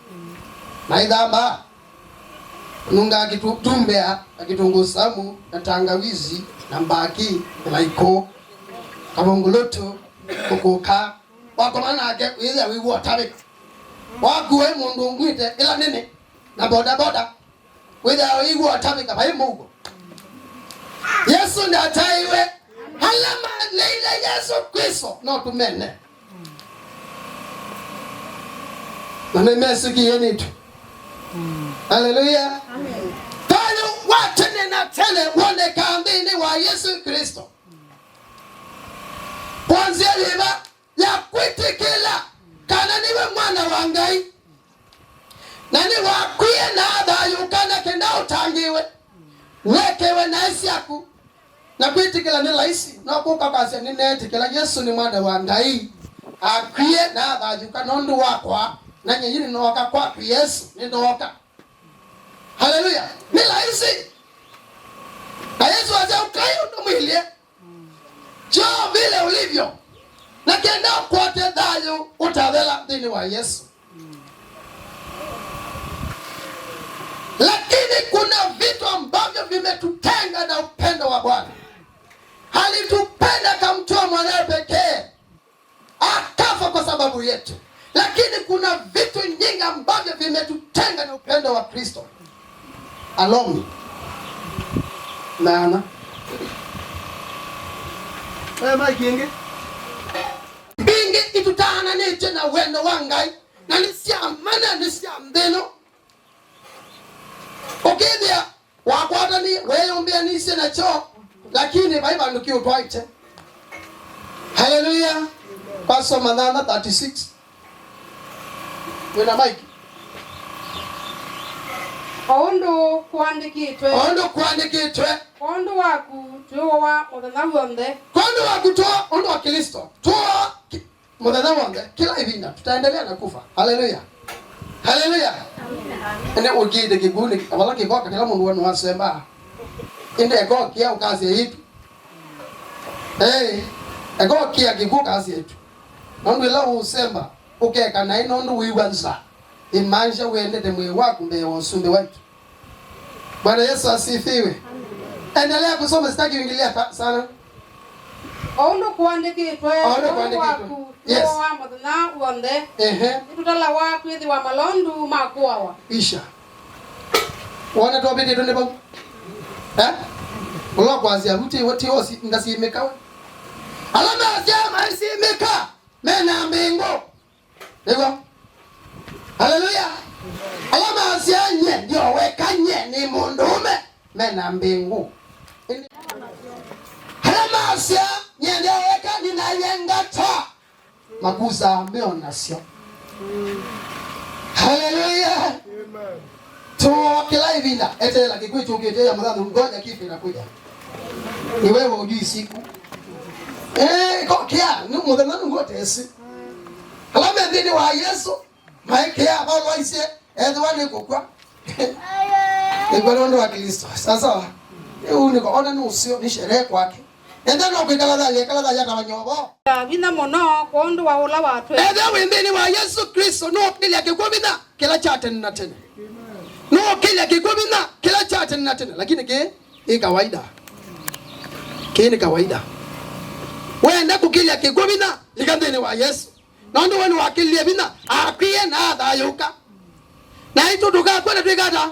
Maidhamba nunga kitumbea na kitunguu saumu na tangawizi na mbaki na iko kabongoloto kukuka wako manena age ile wiwo tabika. Wakuwe mundu ngwite ila nini na boda boda witha igu atamika bai mugo. Yesu ndi ataiwe halama leila Yesu Kristo no tumene na nemesiki yenitu. Haleluya, amen. Tanyo watene na tele wone kambini wa Yesu Kristo kwanzia liba ya kwitikila kana niwe mwana wa Ngai nani wakwiye na adayukana kenda utangiwe wekewe na isi yaku na kwitikila ni laisi na kuka kasi ni netikila Yesu ni mwana wa Ngai akwiye na adayukana ndu wakwa na nyini noka kwa Yesu ni noka. Haleluya, ni laisi na Yesu aja ukai unumwilie jo vile ulivyo na kenda kwote dayo utavela dini wa Yesu. Lakini kuna vitu ambavyo vimetutenga na upendo wa Bwana. Alitupenda kamtoa mwanae pekee akafa kwa sababu yetu. Lakini kuna vitu nyingi ambavyo vimetutenga na upendo wa Kristo. Alomi Nana kingi bingi itutana niche na wendo wangai na nisiamana nisiamdeno. Okidya wakwata ni weyombea nisi na cho lakini baiba nduki utwaite. Haleluya. Pastor Manana 36 wena Mike Ondo kuandikitwe ondo waku tuwa muthenya wonde kondo waku tuwa ondo wa Kristo tuwa muthenya wonde kila ibina tutaendelea na kufa. Haleluya, haleluya. Ene ugide kiguni abala kigoka kila mundu wanu wasema inde ego kia ukazi yetu ego kia kiguka kazi yetu nondu ila usema ukeka na ino ndu wiwanza imanja wende demwe wako mbe wasumbe wetu. Bwana Yesu asifiwe. Endelea kusoma, sitaki kuingilia sana. Ondo kuandikitwe waku yes. Tuwa muthenya wonde itutala waku ithi wa malondu makwawa isha wana tobidi tunde bang ulo kwazia ruti woti osi ngasimeka alama asema isimeka mena mbingo ego. Haleluya. Alama asianye ndio wekanye ni mundume mena mbingu. Alama asia ndio wekanye na yengata makuza ameona sio. Haleluya. Amen. To kila hivinda ete la kikwitu ukite ya mwadhu ngoja kifi inakuja. Ni wewe ujui siku. Kwa kia ni mwadhu ngote esi. Alama ndini wa Yesu maike ya balo ise edwane kokwa. Ni balondo wa Kristo. Sasa uniko ona nusio ni sherehe kwake. Enda no kwikala da yaka banyobo. Bina mono kondo wa ula watu. Eda wendeni wa Yesu Kristo no kile akikubina kila chate na tena. No kile akikubina kila chate na tena lakini ni kawaida. Ni kawaida. Wenda kukile akikubina likandeni wa Yesu. Nondo wenu wakilie bina akwiye na adayuka. Na ito tuka kwenda twigata.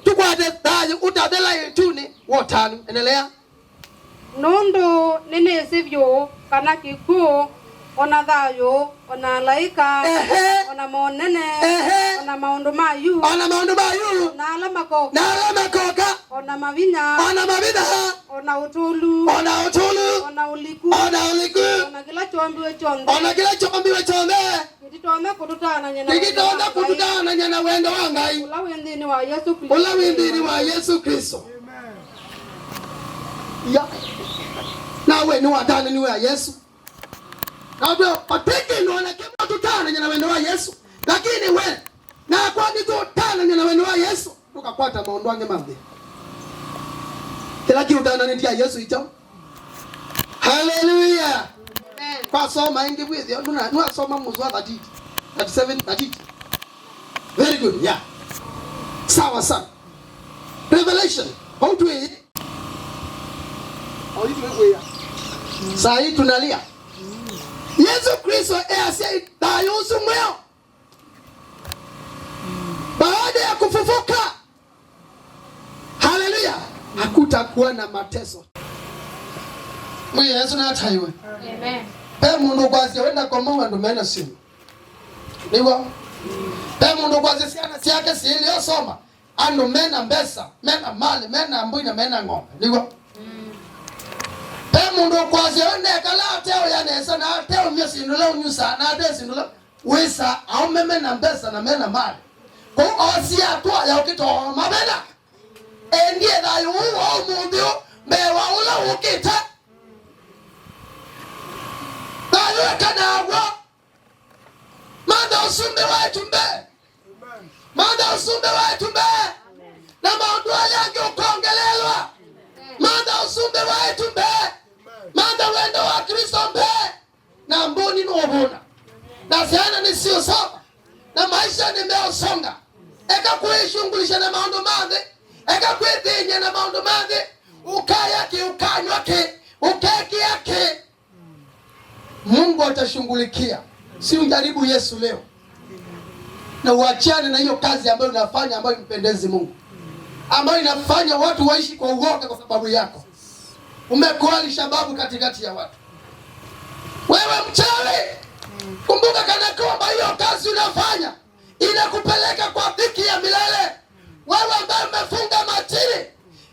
Tukwate dayo utadela yetuni wotanu. Endelea. Nondo nene sivyo kana kiku ona thayo ona laika ona monene ona maundu mayu na alama koka ona mavinya ona utulu ona utulu ona uliku ona uliku ona kila chombi we chonde ona kila chombi we chonde kititona kututana nyana kititona kututana nyana wendo wa Ngai ula wendini wa Yesu Kristo ula wendini wa Yesu Kristo ya nawe ni watana ni wa Yesu nawe pateke nona kema tutana nyana wendo wa Yesu lakini we na kwa ni tutana nyana wendo wa Yesu ukakwata maondo ange mambe kila kitu utana ni ya Yesu ito. Hallelujah. Amen. Kwa soma ingi bwithi nuna soma muzwa 37 very good. Yeah, sawa sana. Revelation how to it sahi tunalia Yesu Kristo say dayusu mweo baada ya kufufuka. Hallelujah. Hakutakuwa na mateso. Mwe Yesu na ataiwe. Amen. Mundu kwazi wenda kwa Mungu ndo mena simu. Niwa. Mundu kwazi siana siake silio soma. Ando mena mbesa, mena mali, mena mbuina, mena ngombe. Niwa. Mundu kwazi wenda kala ateo ya nesa na ateo myo sindula unyusa na ateo sindula wesa au mena mbesa na mena mali. Kwa osi atua ya ukito mabena. Endie da yu o mundio mewa ula ukita da yu kana manda usumbe wetu mbe manda usumbe wetu mbe na maondo yake ukongelelwa manda usumbe wetu mbe manda wendo wa Kristo mbe na mboni nuobuna na ziana ni sio sawa na maisha ni meo songa eka kuishungulisha na maondo mande eka kwethenye na maondo mande ukaya ki ukanywa ki ukeki yake Mungu atashungulikia. Si ujaribu Yesu leo na uachane na hiyo kazi ambayo unafanya ambayo impendezi Mungu, ambayo inafanya watu waishi kwa uoga kwa sababu yako. Umekuwa alishababu katikati ya watu. Wewe mchawi, kumbuka kana kwamba hiyo kazi unafanya inakupeleka kwa dhiki ya milele. Wewe ambaye umefunga matini,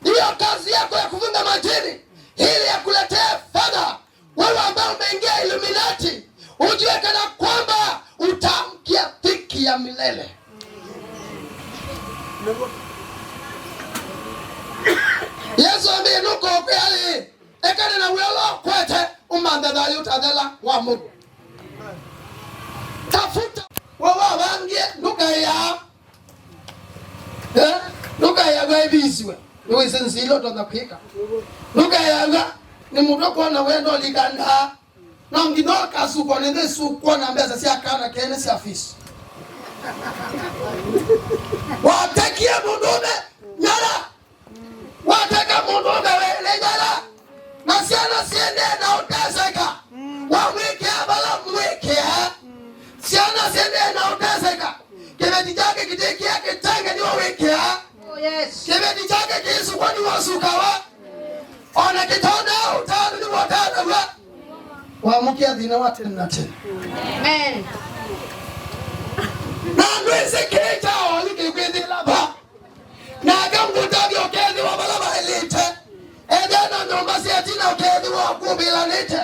hiyo kazi yako ya kufunga matini ili ya kuletea fadha. Wewe ambaye umeingia Illuminati, ujue kana kwamba utamkia dhiki ya milele. Yesu ambaye nuko kweli ekane na welo kwete umanda dali utadela wa Mungu. Tafuta wewe wangie nuka ya gaibisiwe wewe sensilo ndo napika nuka ya ni mudo kwa na wendo liganda na nginoka su kwa nende su kwa na mbeza si akana kene si afisi watekie mundume nyara wateka mundume wele nyara na siana siende na uteseka wa wiki abala mwiki siana siende na uteseka kibeti chake kitiki yake tange ni wa wiki yes kibeti chake kisu kwa ni wasukawa ona kitona utanu ni watana wa mukia dhina watena na tena. Amen. Na nweze keita olike kwezi laba na akambuta vyo kezi wa balaba elite edena nyombasi atina ukezi wa kubila nite.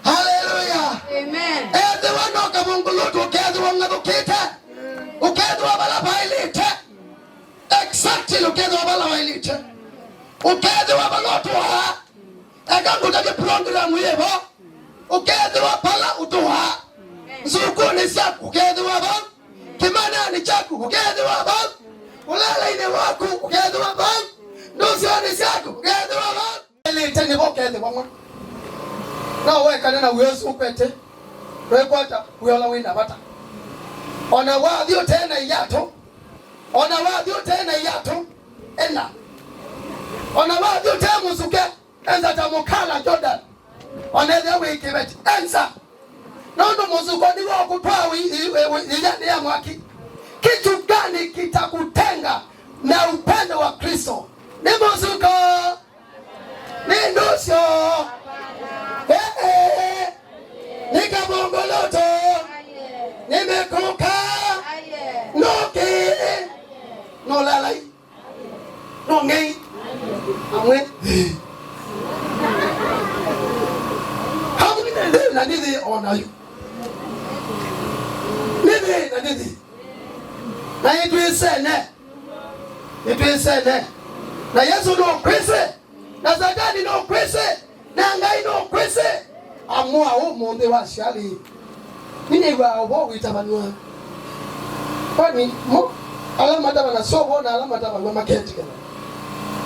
Hallelujah. Amen. Eze wanoka mungulutu ukezi wa ngabukite ukezi wa balaba elite exactly ukezi wa balaba elite ukezi wa balotu wa akambuta vyo programu yevo ukezi wa pala utuha Zukuni saku ukezi wa bang Kimana ni chaku ukezi wa bang Ulala ine waku ukezi wa bang Nusioni saku ukezi wa bang Ili itani ukezi wa mwana na weka nina uwezo upete Wekwata uyola wina bata Ona wadhio tena iyato Ona wadhio tena iyato Ena Ona wadhio tena musuke Enza tamukala Jordan Oneze wiki beti Enza Nondo muzuko ni wao kutoa ile ya mwaki. Kitu gani kitakutenga na upendo wa Kristo? Ni muzuko. Ni ndosho. Ni kabongoloto. Ni mekuka. Noki. No lalai. No ngei. Amwe. na nithi onayo nithi na nithi na itwisene na Yesu no kwese na Satani no kwese na Ngai no kwese amua umuthi wa ciali nini wa obo witabanwa kwani mo alama tabana sobo na alama tabana maketi kana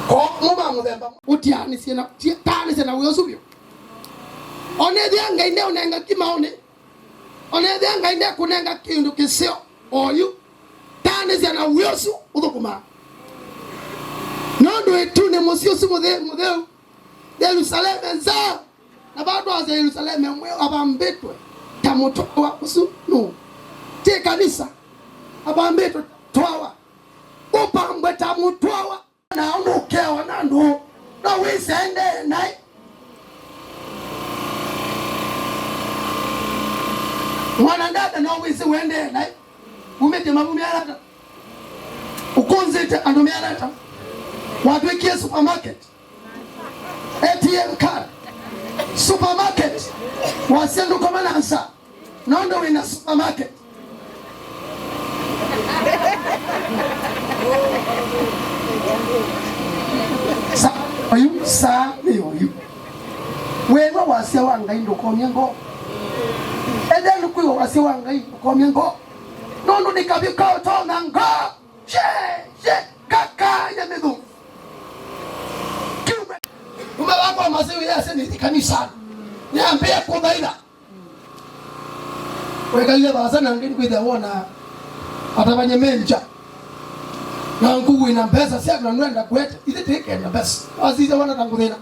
ko muma muthemba utiani ciana tani ciana uyosubio one thia Ngai ne onenga kimaone one thia Ngai ne kunenga kindu kisio oyu tani ciana uyosu uthukuma nondo etune mosiosu mutheu Yerusalemu nza na bado aza Yerusalemu mwe abambetwe tamoto wa usu no te kanisa abambetwe twawa upambwe tamutwawa na ondokewa nando na wisende nai mwana ndada na wisi wende nai umete mabumi alata ukonzete andumi alata wadwekie supermarket ATM card supermarket wasiendo kama nansa nondo wina supermarket sa ayu sa niyo wewe wasia wanga indo komyengo edelu kuyo wasia wanga indo komyengo nondo nikabika tonga ngo she kaka ya medu umewapa maziwi yase ni kanisa niambie kudhaira weka ile bazana ngini kwenda wona atabanye menja na ngugu ina pesa sia na nwenda kwete ile teke na pesa aziza wana tangudina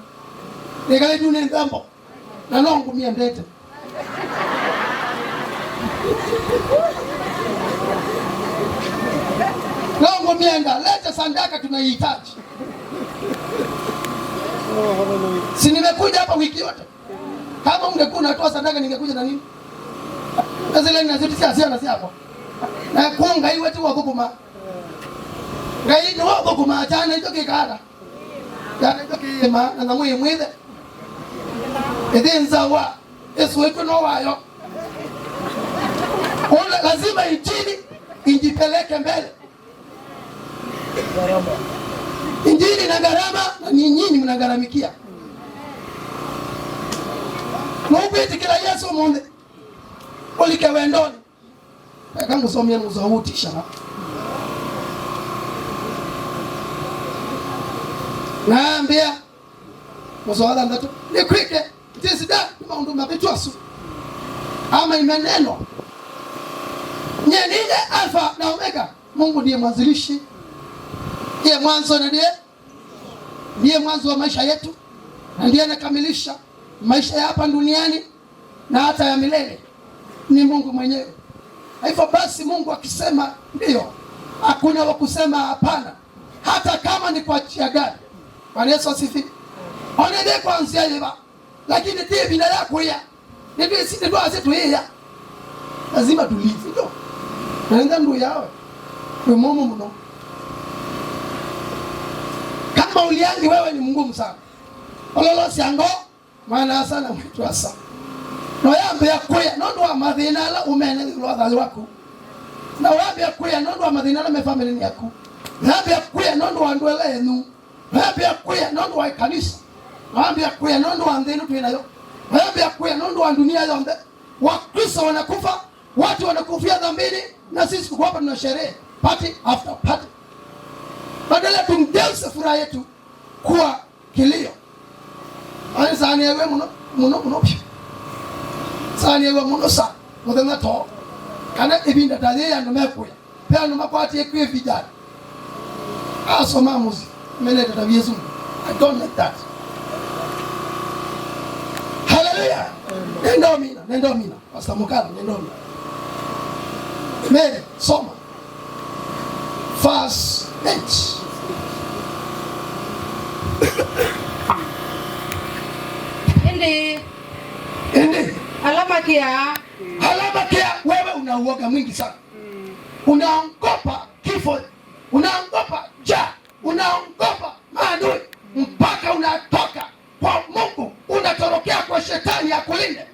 ngai tu ni ngambo na nongo mia ndete nongo mienda leta sandaka tunahitaji. Si nimekuja hapa wiki yote. Kama ungekuwa unatoa sadaka ningekuja na nini? Azile ninazidi sia na hapo. Na kuonga iwe tu wakukuma. Ngai ni wakukuma jana hiyo kikara. Jana hiyo kima na mwe mwithe. Edenza wa Yesu wetu no wayo. Ona lazima injili injipeleke mbele. Injili na gharama na nyinyi mnagharamikia. Mwiti kila Yesu monde. Olike wendoni. Kama somia muzauti shana. Naambia muzawada ndatu ni kwike tisida maundu mabitwasu. Ama imeneno. Nyenile Alfa na Omega. Mungu ndiye mwanzilishi. Ndiye mwanzo na ndiye mwanzo wa maisha yetu na ndiye anakamilisha maisha ya hapa duniani na hata ya milele. Ni Mungu mwenyewe. Hivyo basi Mungu akisema ndio, hakuna wa kusema hapana, hata kama ni kwa njia gani. Bwana Yesu asifiwe. Onede kwanza yeba, lakini tie bila yako ya ndio sisi ndio azetu yeye, lazima tulive ndio naenda ndio yawe kwa mumo mno. Kama uliangi wewe ni mgumu sana. Ololo siango maana sana mtu asa. No yambe yakuya nondo wa madhina la umene lwadhali wako. Na wambe yakuya nondo wa madhina la family yako. Wambe yakuya nondo wa ndwele yenu. Wambe yakuya nondo wa kanisa. Wambe yakuya nondo wa ndenu tuinayo. Wambe yakuya nondo wa dunia yote. Wakristo wanakufa, watu wanakufia dhambini na sisi tuko hapa tuna sherehe party after party. Badala tumgeuze furaha yetu kuwa kilio. Sani yewe muno sani yewe muno sa mudena to kana ibinda tadhe ya nomekuya pia nomakwati ekwe vijana asoma muzi meleta tabiesu. I don't like that. Hallelujah. Nendo mina Pastor Mukala nendo mina me soma verse 8. Ende alama kia wewe unauoga mwingi sana. Unaogopa kifo, unaogopa njaa, unaogopa maadui mpaka unatoka kwa Mungu unatorokea kwa shetani ya kulinde.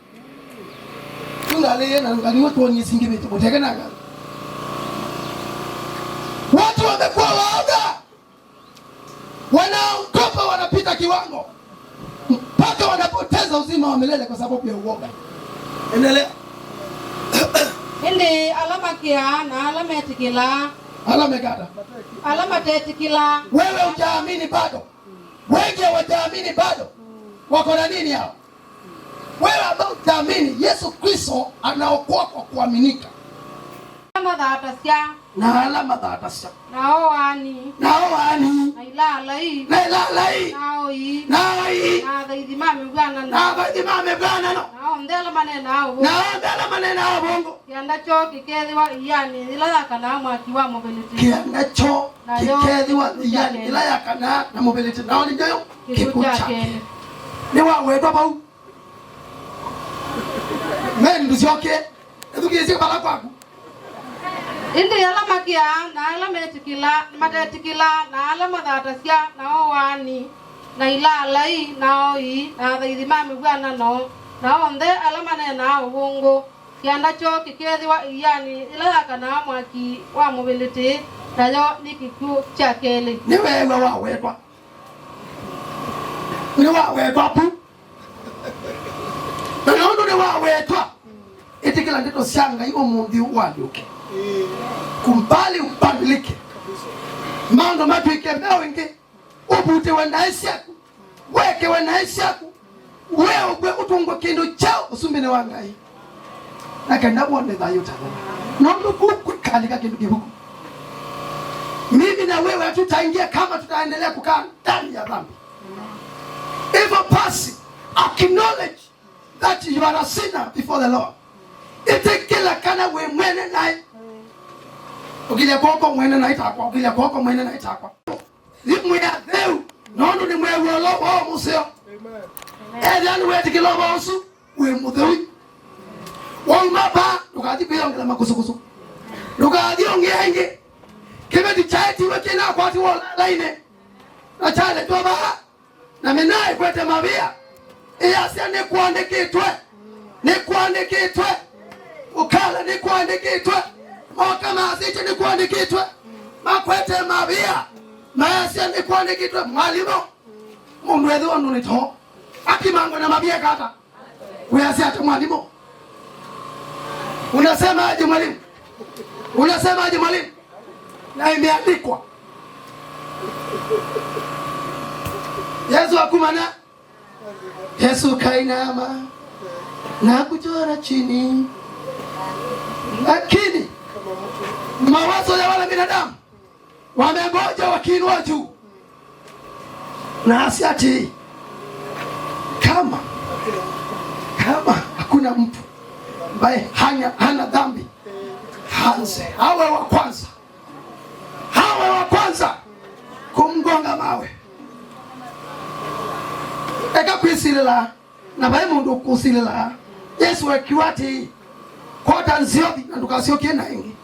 tuongee na ngani watu wanyesingi vitu kutegenaga. Watu wamekuwa waoga. Wanaogopa wanapita kiwango. Mpaka wanapoteza uzima wa milele kwa sababu ya uoga. Endelea. Hindi alama kia na alama etikila. Alama gada. Alama tetikila. Wewe hujaamini bado. Wengi hawajaamini bado. Wako na nini hao? Wewe ambao utaamini Yesu Kristo anaokoa kwa kuaminika. Alama za atasia. Na alama za atasia. Naoani. Naoani. Nailalai. Nailalai. Naoi. Naoi. Na dhaidimame bwana no. Na dhaidimame bwana no. Naondela manena ao. Naondela manena ao bongo. Kianda cho kikethiwa iyani ila yakana mwaki wa mobility. Kianda cho kikethiwa iyani ila yakana na mobility. Naoni ndio kikucha. Ni wawe baba. Mimi ndusioke. Ndukizi bala kwako. Indi alama kia na alama etikila, matetikila na alama dhatasia na owani na ilalai na oi na dhaidimame bwana no na onde alama nena ubungu kianda cho kikethiwa iyani ila yakana mwaki wa mobility nayo ni kiku cha keli. Ni wewe wawetwa. Ni wawetwa pu. Na naondo ni wawetwa. Etikila ndito shanga hiyo mundi uanduke. Kumbali ubadilike. Mambo matuike mengi. Ubute wanaisi yako. Weke wanaisi yako. Wewe utungo kindu chao usumbine wangai. Nakenda uone dhayo tazama. Naomba kukalika kindu kibuku. Mimi na wewe hatutaingia kama tutaendelea kukaa ndani ya dhambi. Hivyo basi, acknowledge that you are a sinner before the Lord. Itekila kana we mwene nae. Ukilia kwako mwene na itakwa. Ukilia kwako mwene na itakwa. Limu ya dheu. Nono ni mwe uolo wao museo. Edani we tikilo waosu. We mudhewi. Wangmapa. Lukati pia ongela makusukusu. Lukati ongenge. Kime tichaiti weke na kwa tiwa laine. Na chale tuwa baha. Na menae kwete mabia. Iyasya ni kuandikitwe. Ni kuandikitwe. Ukala ni kuandikitwe. Mwaka maziche ni kuandikitwe. Makwete mabia. Mayasya ni kuandikitwe. Mwalimu. Mundu edhu wanu nito. Akimango na mabia kata. Uyasya ati mwalimu. Unasema aje mwalimu? Unasema aje mwalimu? Na imeandikwa. Yesu akumana. Yesu kainama na kuchora chini. Lakini mawazo ya wale binadamu wamengoja wakiinua juu. Na asiati kama hakuna mtu ambaye hana dhambi, hanze awe wa kwanza kumgonga mawe. Eka kuisilela na bae mundu kusilela Yesu akiwati kota nziobi na ndukasioke na ingi.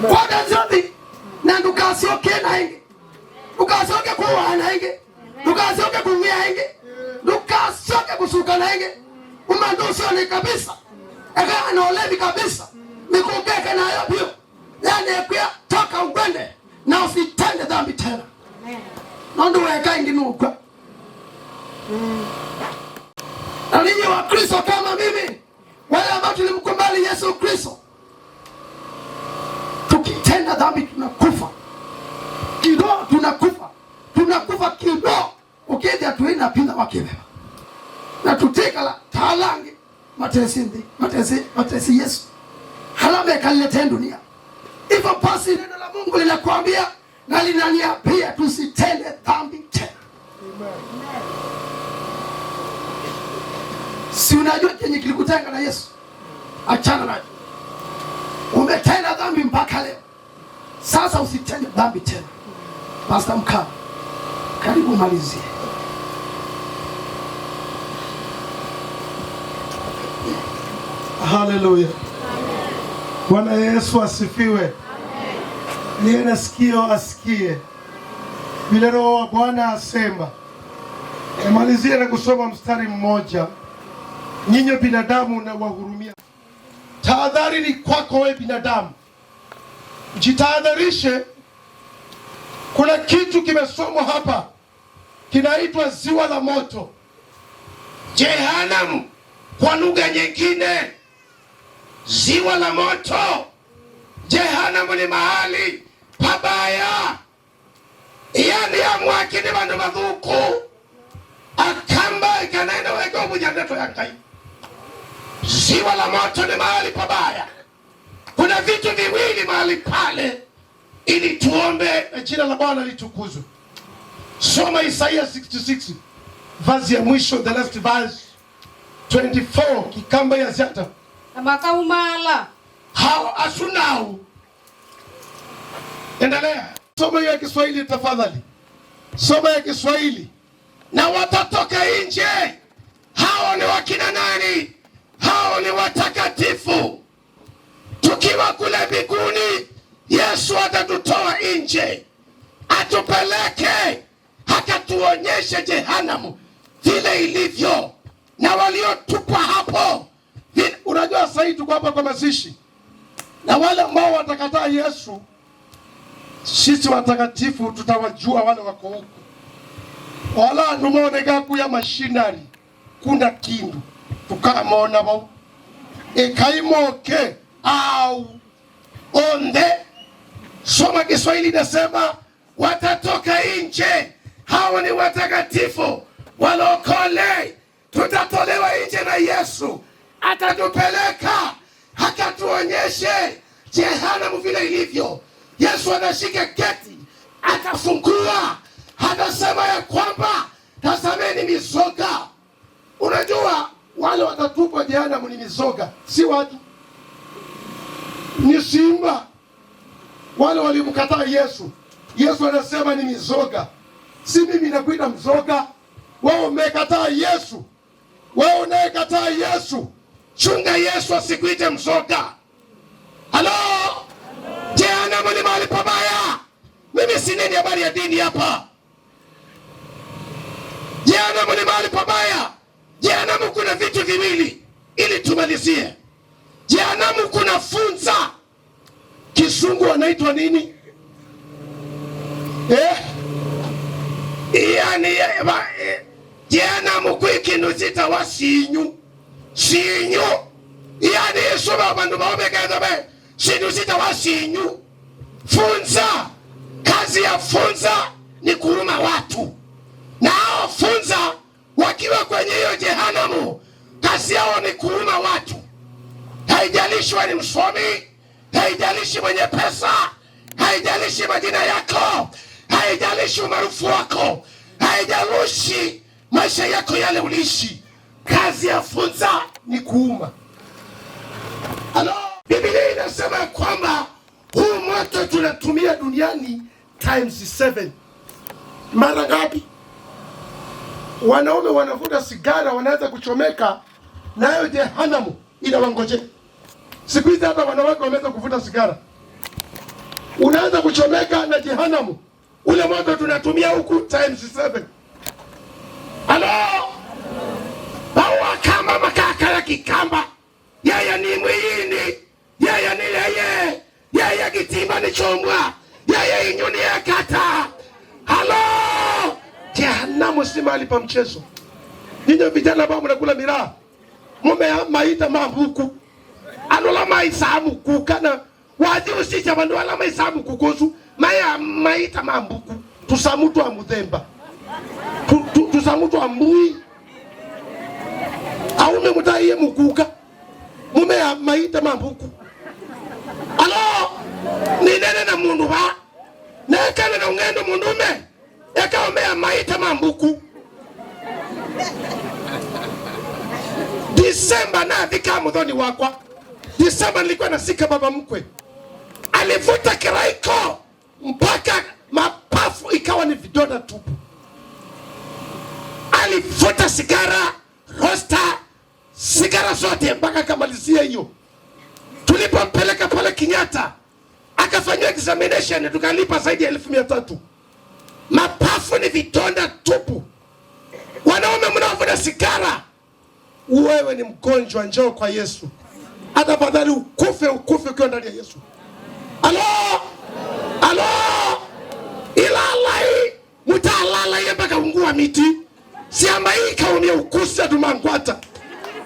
Kota nziobi na ndukasioke na ingi. Ndukasioke kuwa na ingi. Ndukasioke kumia ingi. Ndukasioke kusuka na ingi. Umandusio ni kabisa. Eka anolevi kabisa. Mikungeke na yopio. Yani ekuya toka ukwende na usitende dhambi tena. Nondu weka ingi nukwa. Na ninyi wa Kristo kama mimi, wale ambao tulimkubali Yesu Kristo, tukitenda dhambi tunakufa. Kiroho tunakufa kiroho. Ukidhi atuina pinda wakibeba. Na tutikala talangi matesi Yesu. Halame kalilete dunia. Hivyo basi neno la Mungu linakuambia na linaniambia tusitende dhambi tena. Amen. Si unajua kenye kilikutenga na Yesu? Achana nayo. Umetenda dhambi mpaka leo. Sasa usitende dhambi tena. Pastor Mkama, karibu malizie. Haleluya. Bwana Yesu asifiwe. Niye nasikio asikie. Vile Roho wa Bwana asema. Nimalizie na kusoma mstari mmoja. Nyinyi binadamu na wahurumia. tahadhari ni kwako wewe binadamu. Jitahadharishe. Kuna kitu kimesomwa hapa kinaitwa ziwa la moto, Jehanamu kwa lugha nyingine, ziwa la moto. Jehanamu ni mahali pabaya, yani ya mwaki ni bandu bathuku akamba ikanenda weka ubujandeto ya Ngai. Ziwa la moto ni mahali pabaya. Kuna vitu viwili mahali pale, ili tuombe na jina la Bwana litukuzwe. Soma Isaiah 66 verse ya mwisho, the last verse 24, kikamba ya zata na makaumala hao asunao. Endelea. Soma ya Kiswahili tafadhali. Soma ya Kiswahili. Na watatoka nje. Hao ni wakina nani? Hao ni watakatifu. Tukiwa kule mbinguni, Yesu atatutoa nje, atupeleke, akatuonyeshe Jehanamu vile ilivyo, na waliotupwa hapo. Unajua sasa hivi tuko hapa kwa mazishi, na wale ambao watakataa Yesu, sisi watakatifu tutawajua wale wako huko. Wala numoneka kuya mashinari kuna kindu tukamona bao ekaimoke au onde. Soma Kiswahili nasema watatoka nje. Hao ni watakatifu walokole. Tutatolewa nje na Yesu atatupeleka, akatuonyeshe Jehanamu vile ilivyo. Yesu anashika geti, atafungua, atasema ya kwamba tazameni mizoga. Unajua wale watatupwa Jehanamu ni mizoga, si watu, ni simba. Wale walimkataa Yesu, Yesu anasema ni mizoga. Si mimi nakuita mzoga, wewe umekataa Yesu. Wewe unayekataa Yesu, chunga Yesu asikuite mzoga. Halo? Jehanamu ni mahali pabaya. Mimi sineni habari ya dini hapa. Jehanamu ni mahali pabaya. Jehanamu kuna vitu viwili ili tumalizie. Jehanamu kuna funza. Kisungu wanaitwa nini? Jehanamu kw'ikintu zita wasinyu. Sinyu. Yani isuba abantu baomekeza be. Sinyu zita wasinyu. Funza. Kazi ya funza ni kuruma watu. Na hao funza wakiwa kwenye hiyo Jehanamu, kazi yao ni kuruma watu. Haijalishi wewe ni msomi, haijalishi mwenye pesa, haijalishi majina yako, haijalishi umaarufu wako, haijalishi maisha yako yale uliishi. Kazi ya funza ni kuuma. Halo, Biblia inasema kwamba huu moto tunatumia duniani times 7. Mara ngapi? Wanaume wanavuta sigara, wanaweza kuchomeka, nayo Jehanamu inawangoje. Siku hizi hata wanawake wameweza kuvuta sigara. Unaweza kuchomeka na Jehanamu. Ule moto tunatumia huku times 7. Halo? Bawa kama makaka ya kikamba. Yaya ni mwini. Yaya ni yeye. Yaya kitimba ni chombwa. Yaya inyuni ya kata. Halo? Jehanamu si mahali pa mchezo. Ninyo vijana ambao mnakula miraa, maita mambuku. Anola maisamu kukana. Wajibu si chabandu wala maisamu kukosu. Maita mambuku. Tusamutu wa mudhemba. Tusamutu wa mbui. Aume mutaiye mukuka. Mume maita mambuku. Alo, ni nene na mundu ba. Nekane na ungendo mundume. Eka omea maita mambuku. Disemba na dhika mudhoni wakwa. Disemba nilikuwa nasika baba mkwe. Alivuta kiraiko mpaka mapafu ikawa ni vidonda tupu. Alivuta sigara, rosta, sigara zote mpaka kamalizia hiyo. Tulipompeleka pale Kenyatta, akafanywa examination, tukalipa zaidi ya 1,300. Mapafu ni vidonda tupu. Wanaume mnaovuta sigara, wewe ni mgonjwa, njoo kwa Yesu. hata fadhali ukufe ukiwa ndani ya Yesu. Alo, ilalai mutalala yembaka ungua miti siamba hii kaumia ukusa dumangwata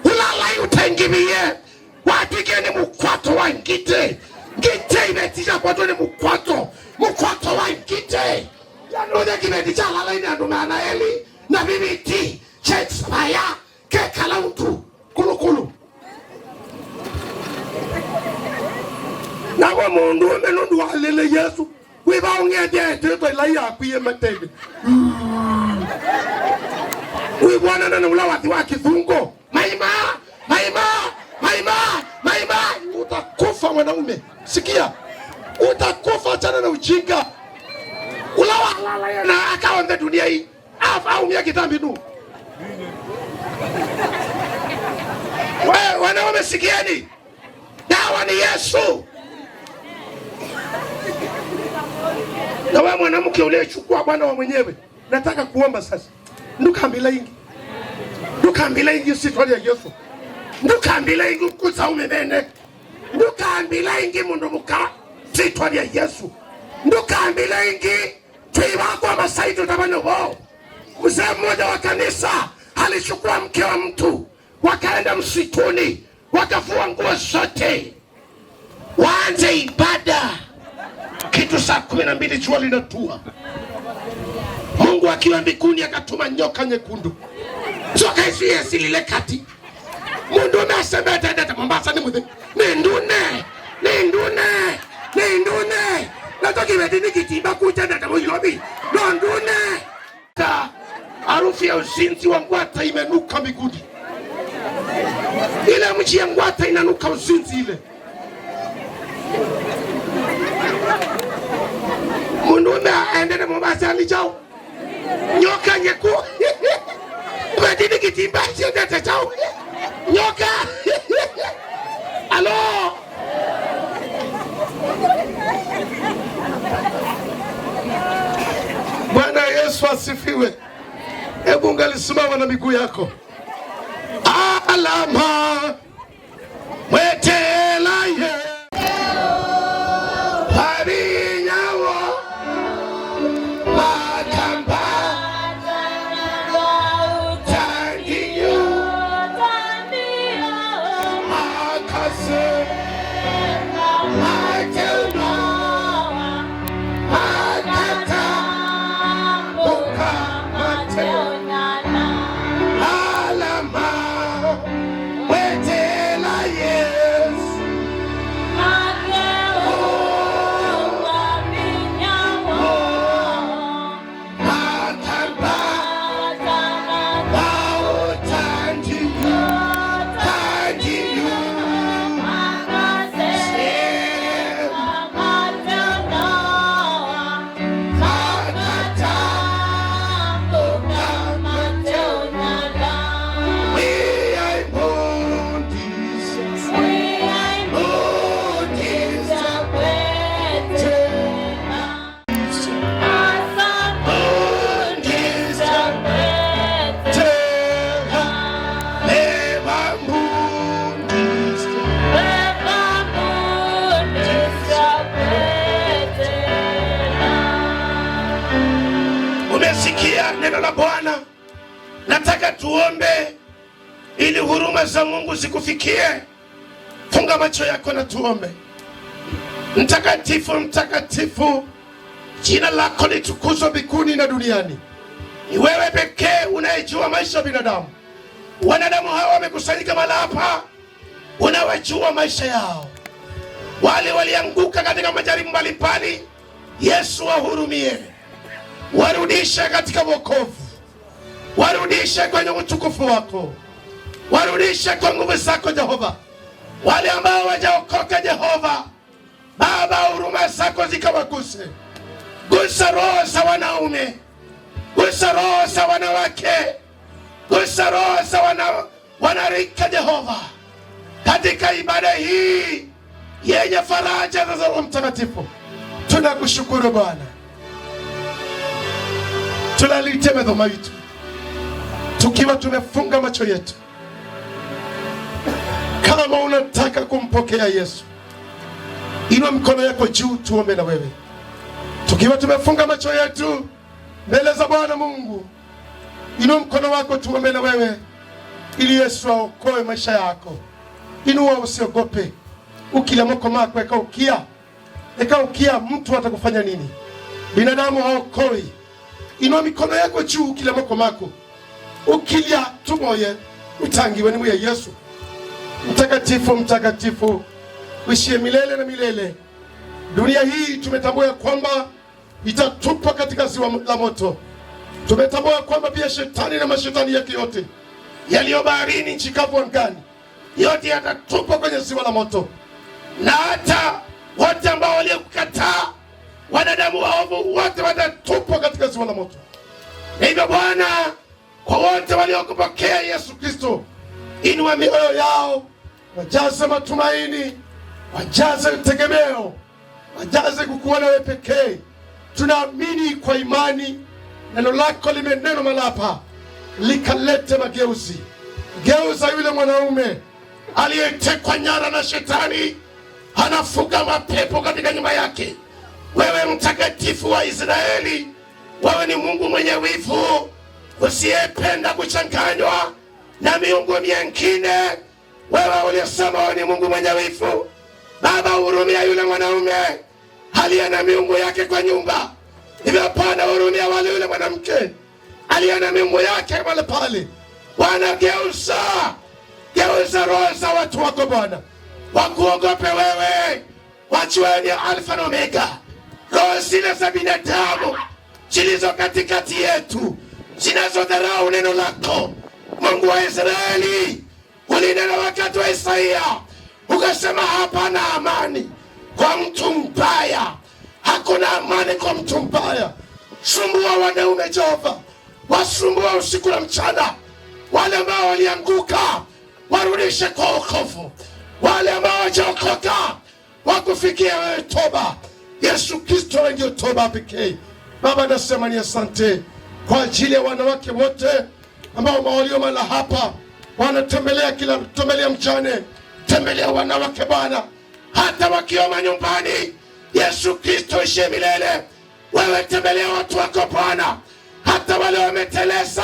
ulalai utengimiye wapigeni mukwato wa ngite imetisha kwato ni mukwato wa ngite yanode kimetisha lalai ni andumana eli na bibiti Shakespeare kekala utu kulukulu na kwa mundu umenundu walele Yesu wiba ungede teto ila yakwiye matende wibwana na ulawati wa kizungo maima utakufa mwanaume. Sikia, utakufa chana na ujinga ulawa na akaonde dunia hii au umia kitambi nu. Wanaume sikieni, dawa ni Yesu. Na wewe mwanamke uliyechukua bwana wa mwenyewe, nataka kuomba sasa. Ndukambila ingi sitwali ya Yesu. Ndukambila ingi kuza umebene. Ndukambila ingi mundu muka sitwali ya Yesu. Ndukambila ingi tuiwako wa masaitu tabano wao. Mzee mmoja wa kanisa alichukua mke wa mtu, wakaenda msituni, wakafua nguo zote, waanze ibada. Kitu saa 12 jua linatua. Mungu akiwa mbinguni akatuma nyoka nyekundu. Nyoka hizi lile kati. Mundu amesema ataenda Mombasa ni mudhe. Nindune. Natoki wedini kitimba kuja na tamoyobi. Ndune. Harufu ya uzinzi wa Ngwata imenuka mbinguni. Ile mji ya Ngwata inanuka uzinzi ile. Mundu aende na Mombasa alijao. Nyoka nyeku. Wedini kitimba siende chao. Nyoka. Alo. Bwana Yesu asifiwe. Hebu ungalisimama na miguu yako. Alama mwetela ye Parinyawo Makamba Tangiyo Makase Makelma Makata Muka Mateo Alama Wetela yes Makamba Bao Tangiyo Umesikia neno la Bwana? Nataka tuombe ili huruma za Mungu zikufikie. Funga macho yako na tuombe. Mtakatifu, mtakatifu, jina lako litukuzwe mbinguni na duniani. Ni wewe pekee unayejua maisha ya binadamu. Wanadamu hawa wamekusanyika mahali hapa, unawajua maisha yao. Wale walianguka katika majaribu mbalimbali, Yesu wahurumie. Warudishe katika wokovu. Warudishe kwenye utukufu wako. Warudishe kwa nguvu zako Jehova. Wale ambao wajaokoka Jehova, Baba, huruma zako zikawaguse. Gusa roho za wanaume, gusa roho za wanawake, gusa roho za wanarika Jehova, katika ibada hii yenye faraja za Roho Mtakatifu. Tunakushukuru Bwana. Tunalitia mikono yetu tukiwa tumefunga macho yetu Kama unataka kumpokea Yesu, inua mkono yako juu, tuombe na wewe. Tukiwa tumefunga macho yetu mbele za Bwana Mungu, inua mkono wako, tuombe na wewe ili Yesu aokoe maisha yako. Inua, usiogope. Ukila moko mako ekaukia mtu atakufanya nini? Binadamu haokoi. Inua mikono yako juu, kila moko mako ukilia tumoye utangiwe ni mwe Yesu. Mtakatifu, mtakatifu, uishie milele na milele. Dunia hii tumetambua kwamba itatupwa katika ziwa la moto. Tumetambua kwamba pia shetani na mashetani yake yote yaliyo baharini, nchi kavu, angani, yote yatatupwa kwenye ziwa la moto. Na hata wote ambao waliokukataa, wanadamu waovu wote watatupwa katika ziwa la moto. Na hivyo Bwana, kwa wote waliokupokea Yesu Kristo, inua mioyo yao, wajaze matumaini, wajaze tegemeo, wajaze kukuona wewe pekee. Tunaamini kwa imani neno lako limeneno malapa likalete mageuzi. Geuza yule mwanaume aliyetekwa nyara na shetani, anafuga mapepo katika nyumba yake. Wewe mtakatifu wa Israeli, wewe ni Mungu mwenye wivu, usiyependa kuchanganywa na miungu mingine. Wewe uliyesema wewe ni Mungu mwenye wivu, Baba, hurumia yule mwanaume aliye na miungu yake kwa nyumba. Hivyo Bwana, hurumia wale yule mwanamke aliye na miungu yake pale pale. Bwana, geuza roho za watu wako Bwana, wakuogope wewe, wajue ni Alfa na Omega. Roho zile za binadamu zilizo katikati yetu, zinazodharau neno lako, Mungu wa Israeli, ulinena wakati wa Isaia ukasema hapana amani kwa mtu mbaya. Hakuna amani kwa mtu mbaya. Sumbua wanaume Jehova, wasumbua usiku na mchana. Wale ambao walianguka warudishe kwa wokovu, wale ambao hawajaokoka wakufikia wewe toba. Yesu Kristo ndio toba pekee. Baba, nasema ni asante kwa ajili ya wanawake wote ambao walio mahali hapa wanatembelea tembelea mjane, tembelea wanawake Bwana, hata wakiwa nyumbani. Yesu Kristo ishe milele. Wewe tembelea watu wako Bwana, hata wale wameteleza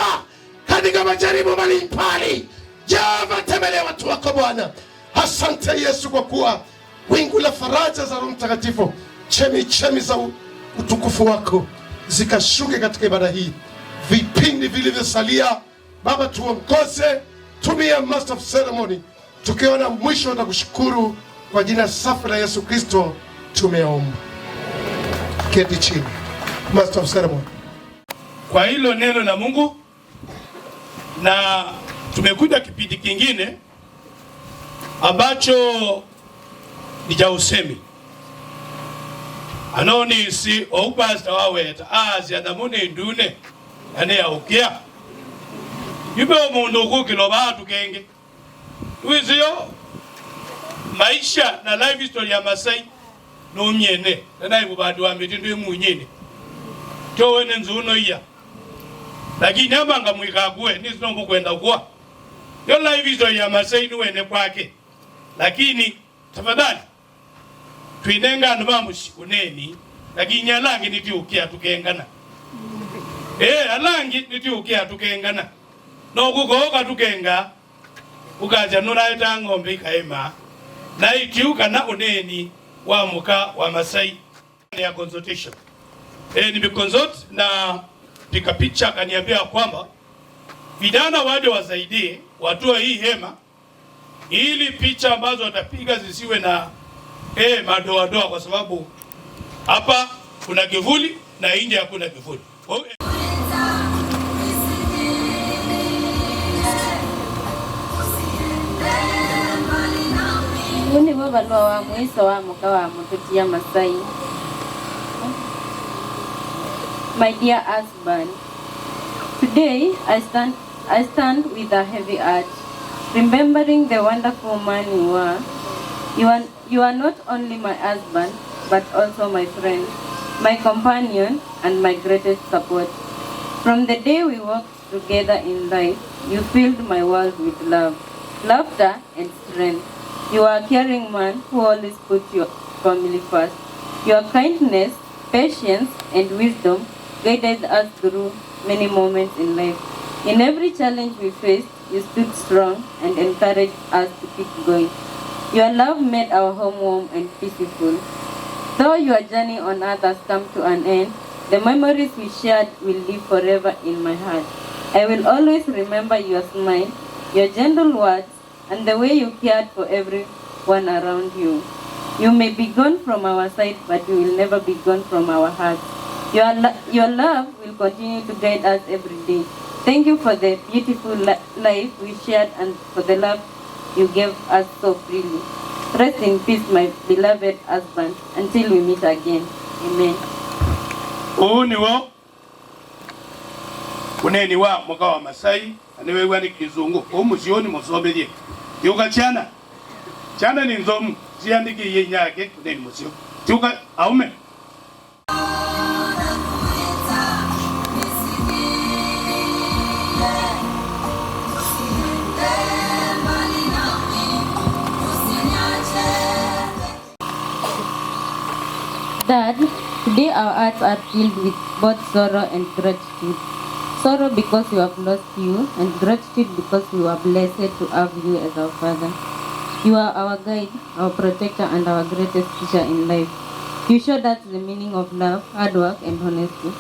katika majaribu mbalimbali. Jehova, tembelea watu wako Bwana. Asante Yesu kwa kuwa wingu la faraja za Roho Mtakatifu, chemi za utukufu wako zikashuke katika ibada hii. Vipindi vilivyosalia Baba, tuongoze, tumia Master of Ceremony, tukiona mwisho tutakushukuru kwa jina safi la Yesu Kristo tumeomba. Keti chini. Master of Ceremony. Kwa hilo neno la Mungu, na tumekuja kipindi kingine ambacho ni cha usemi. Anoni si opasta waweta azi adamune ndune ane ya ukia yube omundu ukukilo batu kenge wiziyo maisha na life history ya Masai no myene nanayi mubadu wa mitindu emunyene towene nzuno iya lakini abanga mwikagwe nisinongo kwenda kwa yo life history ya Masai ni wene kwake. Lakini tafadhali twinenga nbamushi uneni lakini nyalangi nitiukia tukengana alangi nitiukia tukengana no kukoka tukenga ukaja nuraita ngombe ikaema na itiuka na uneni wa muka wa Masai ya consultation. Nimeconsult na pika picha, kaniambia kwamba vijana waje wasaidie watoe hii hema ili picha ambazo watapiga zisiwe na madoadoa, kwa sababu hapa kuna kivuli na nje hakuna kivuli. Muni baba wa mwiso wa muka wa mututia Masai. My dear husband, today I stand with a heavy heart, remembering the wonderful man you are. You are not only my husband, but also my friend, my companion, and my greatest support. From the day we walked together in life, you filled my world with love, laughter, and strength. You are a caring man who always puts your family first. Your kindness, patience, and wisdom guided us through many moments in life. In every challenge we faced, you stood strong and encouraged us to keep going. Your love made our home warm and peaceful. Though your journey on earth has come to an end, the memories we shared will live forever in my heart. I will always remember your smile, your gentle words, and the way you cared for everyone around you. You may be gone from our side, but you will never be gone from our hearts. Your love will continue to guide us every day. Thank you for the beautiful life we shared and for the love you gave us so freely. Rest in peace, my beloved husband, until we meet again. Amen. Niwo kuneni wa mwaka wa Masai aniwe wani kizungu umusioni musobelie yuka chana ni nzomu siandiki yenyake kuneni musio yuka aume. Dad, today our hearts are filled with both sorrow and gratitude. Sorrow because we have lost you, and gratitude because we were blessed to have you as our father. You are our guide, our protector, and our greatest teacher in life. You showed us the meaning of love, hard work, and honesty.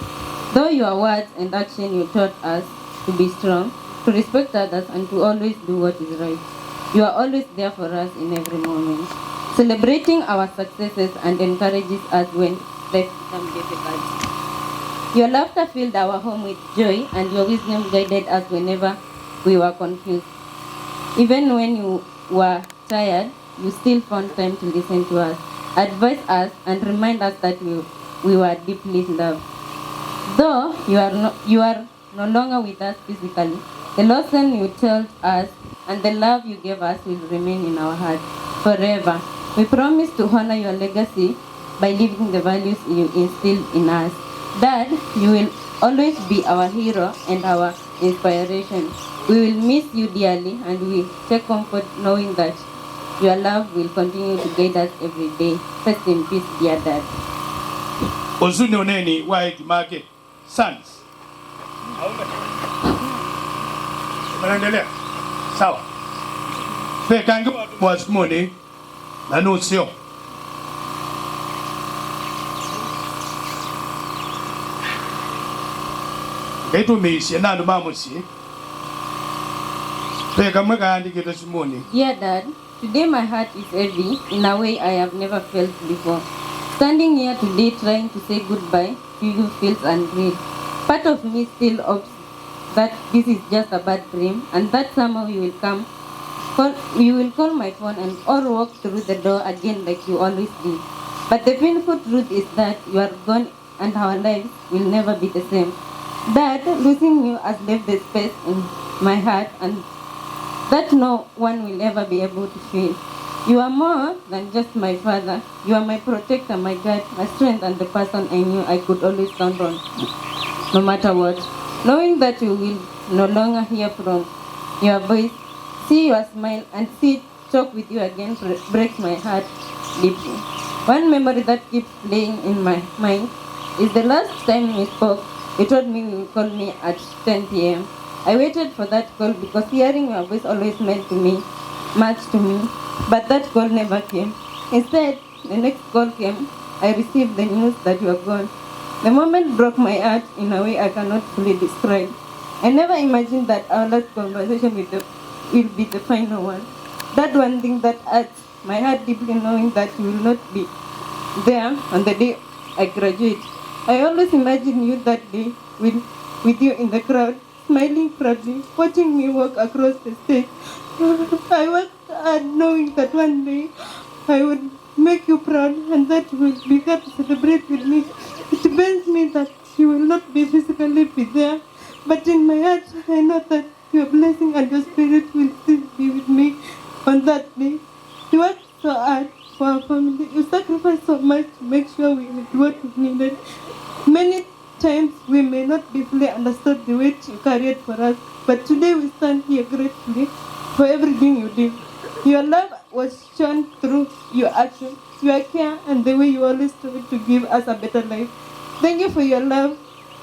Though your words and action, you taught us to be strong, to respect others, and to always do what is right. You are always there for us in every moment, celebrating our successes and encourages us when life becomes difficult. Your laughter filled our home with joy, and your wisdom guided us whenever we were confused. Even when you were tired, you still found time to listen to us, advise us, and remind us that we were deeply loved. Though you are no longer with us physically, the lesson you told us and the love you gave us will remain in our hearts forever. We promise to honor your legacy by living the values you instilled in us. Dad, you will always be our hero and our inspiration. We will miss you dearly, and we take comfort knowing that your love will continue to guide us every day. Rest in peace, dear Dad. Ozuni oneni White Market Sons. Manaendelea. Sawa. Fekangu mwasimoni na nusio. Etu meisi na ndo mamusi. Fekangu andikita simoni. Dear Dad, today my heart is heavy in a way I have never felt before. Standing here today trying to say goodbye to you feels unreal. Part of me still hopes that this is just a bad dream and that somehow you will call my phone and or walk through the door again like you always did. But the painful truth is that you are gone and our lives will never be the same. Dad, losing you has left the space in my heart and that no one will ever be able to fill. You are more than just my father. You are my protector, my guide, my strength, and the person I knew I could always count on, no matter what. Knowing that you will no longer hear from your voice, see your smile, and talk with you again breaks my heart deeply. One memory that keeps playing in my mind is the last time we spoke. You told me you would call me at 10 p.m. I waited for that call because hearing your voice always meant much to me. But that call never came. Instead, the next call came. I received the news that you are gone. The moment broke my heart in a way I cannot fully describe. I never imagined that our last conversation will be the final one. That one thing that hurts my heart deeply, knowing that you will not be there on the day I graduate. I always imagine you that day with you in the crowd, smiling proudly, watching me walk across the stage. I worked hard knowing that one day I would make you proud and that you will be there to celebrate with me. It pains me that you will not be physically there, but in my heart I know that your blessing and your spirit will still be with me on that day. You worked so hard for our family. You sacrificed so much to make sure we had what we needed. Many times we may not be fully understood the weight you carried for us, but today we stand here gratefully for everything you did. Your love was shown through your action, your care, and the way you always tried to give us a better life. Thank you for your love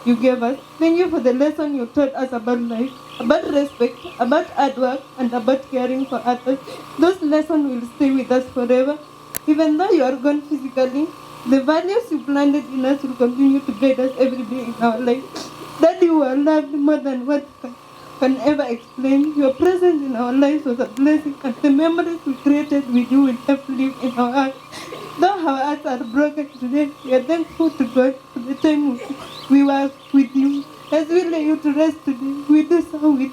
you gave us. Thank you for the lesson you taught us about life, about respect, about hard work, and about caring for others. Those lessons will stay with us forever. Even though you are gone physically, the values you planted in us will continue to guide us every day in our life. That you are loved more than what can ever explain. Your presence in our lives was a blessing, and the memories we created with you will have lived in our hearts. Though our hearts are broken today, we are thankful to God for the time we were with you. As we lay you to rest today, we do so with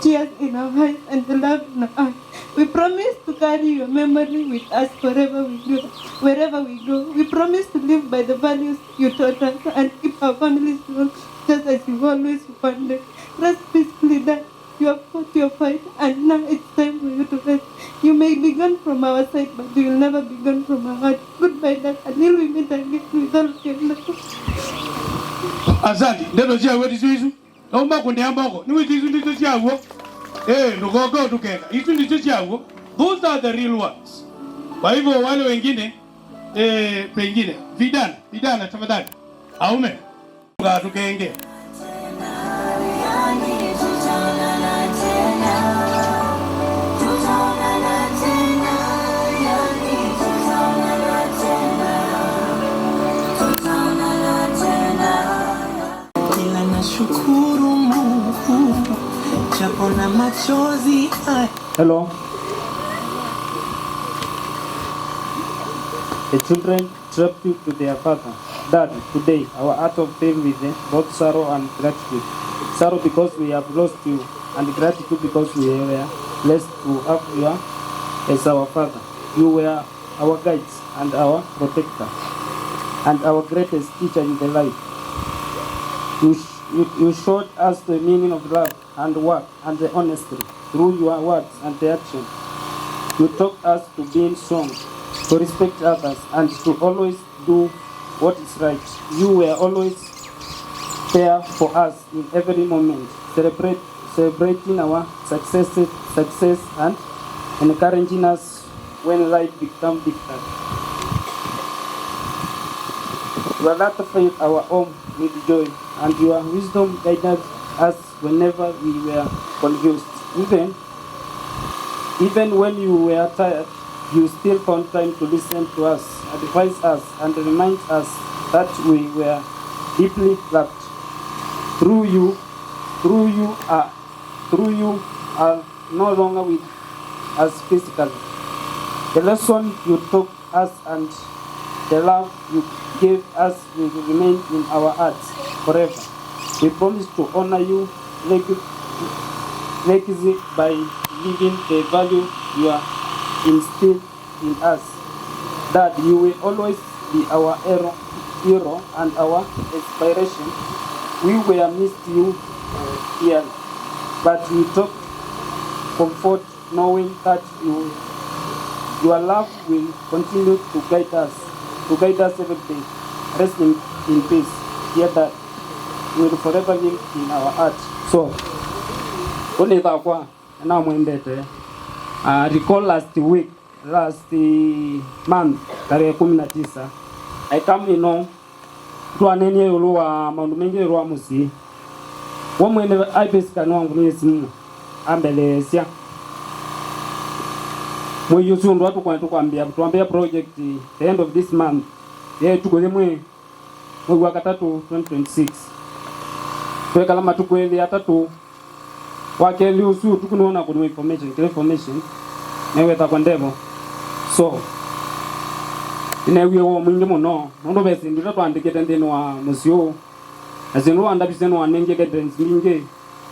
tears in our eyes and the love in our hearts. We promise to carry your memory with us wherever we go. We promise to live by the values you taught us and keep our families strong, just as you always wanted. Rest peacefully, that you have fought your fight, and now it's time for you to rest. You may be gone from our side, but you will never be gone from our heart. Goodbye, Dad, until we meet again with all of your love. Asante, ndio chia wewe tisu. Naomba kundiamba huko. Ni wewe tisu ndio chia huko. Ndogo tukeka. Hizo ndio chia huko. Those are the real ones. Kwa hivyo wale wengine pengine vidana tafadhali. Aume. Tukenge. Nashukuru Mungu japo na machozi. Hello. The children tribute to their father. Dad, today our heart of pain with both sorrow and gratitude. Sorrow because we have lost you, and gratitude because we were blessed to have you as our father. You were our guides and our protector, and our greatest teacher in the life. You showed us the meaning of love and work and the honesty through your words and the action. You taught us to be strong, to respect others, and to always do what is right. You were always there for us in every moment, celebrating our success and encouraging us when life becomes difficult. You ratified our home with joy, and your wisdom guided us whenever we were confused. Even when you were tired, you still found time to listen to us, advise us, and remind us that we were deeply loved. Through you are no longer with us physically. The lesson you taught us and the love you gave us will remain in our hearts forever. We promise to honor you legacy by living the value you are instilled in us. That you will always be our hero and our inspiration. We will miss you here, but we took comfort knowing that your love will continue to guide us every day. Rest in peace. Hear that will forever live in our heart. So, only that one. Now mwendete. Recall last month, tarehe 19, I come tuanenie yuluwa maundu mengi ruwa musi. Wamwende aipesika wangu ni simu ambelesya. Mweyusu ndo watu tuambia project the end of this month. Tukole mwezi wa 3 2026. Twekala matukweli 3 wakeli usu tukunaona kuna information neweta kwa ndevo. So inewe wo mwingi muno ndo bese ndira twandikete ndino wa musyo azino wandabiseno wanenge guidance mingi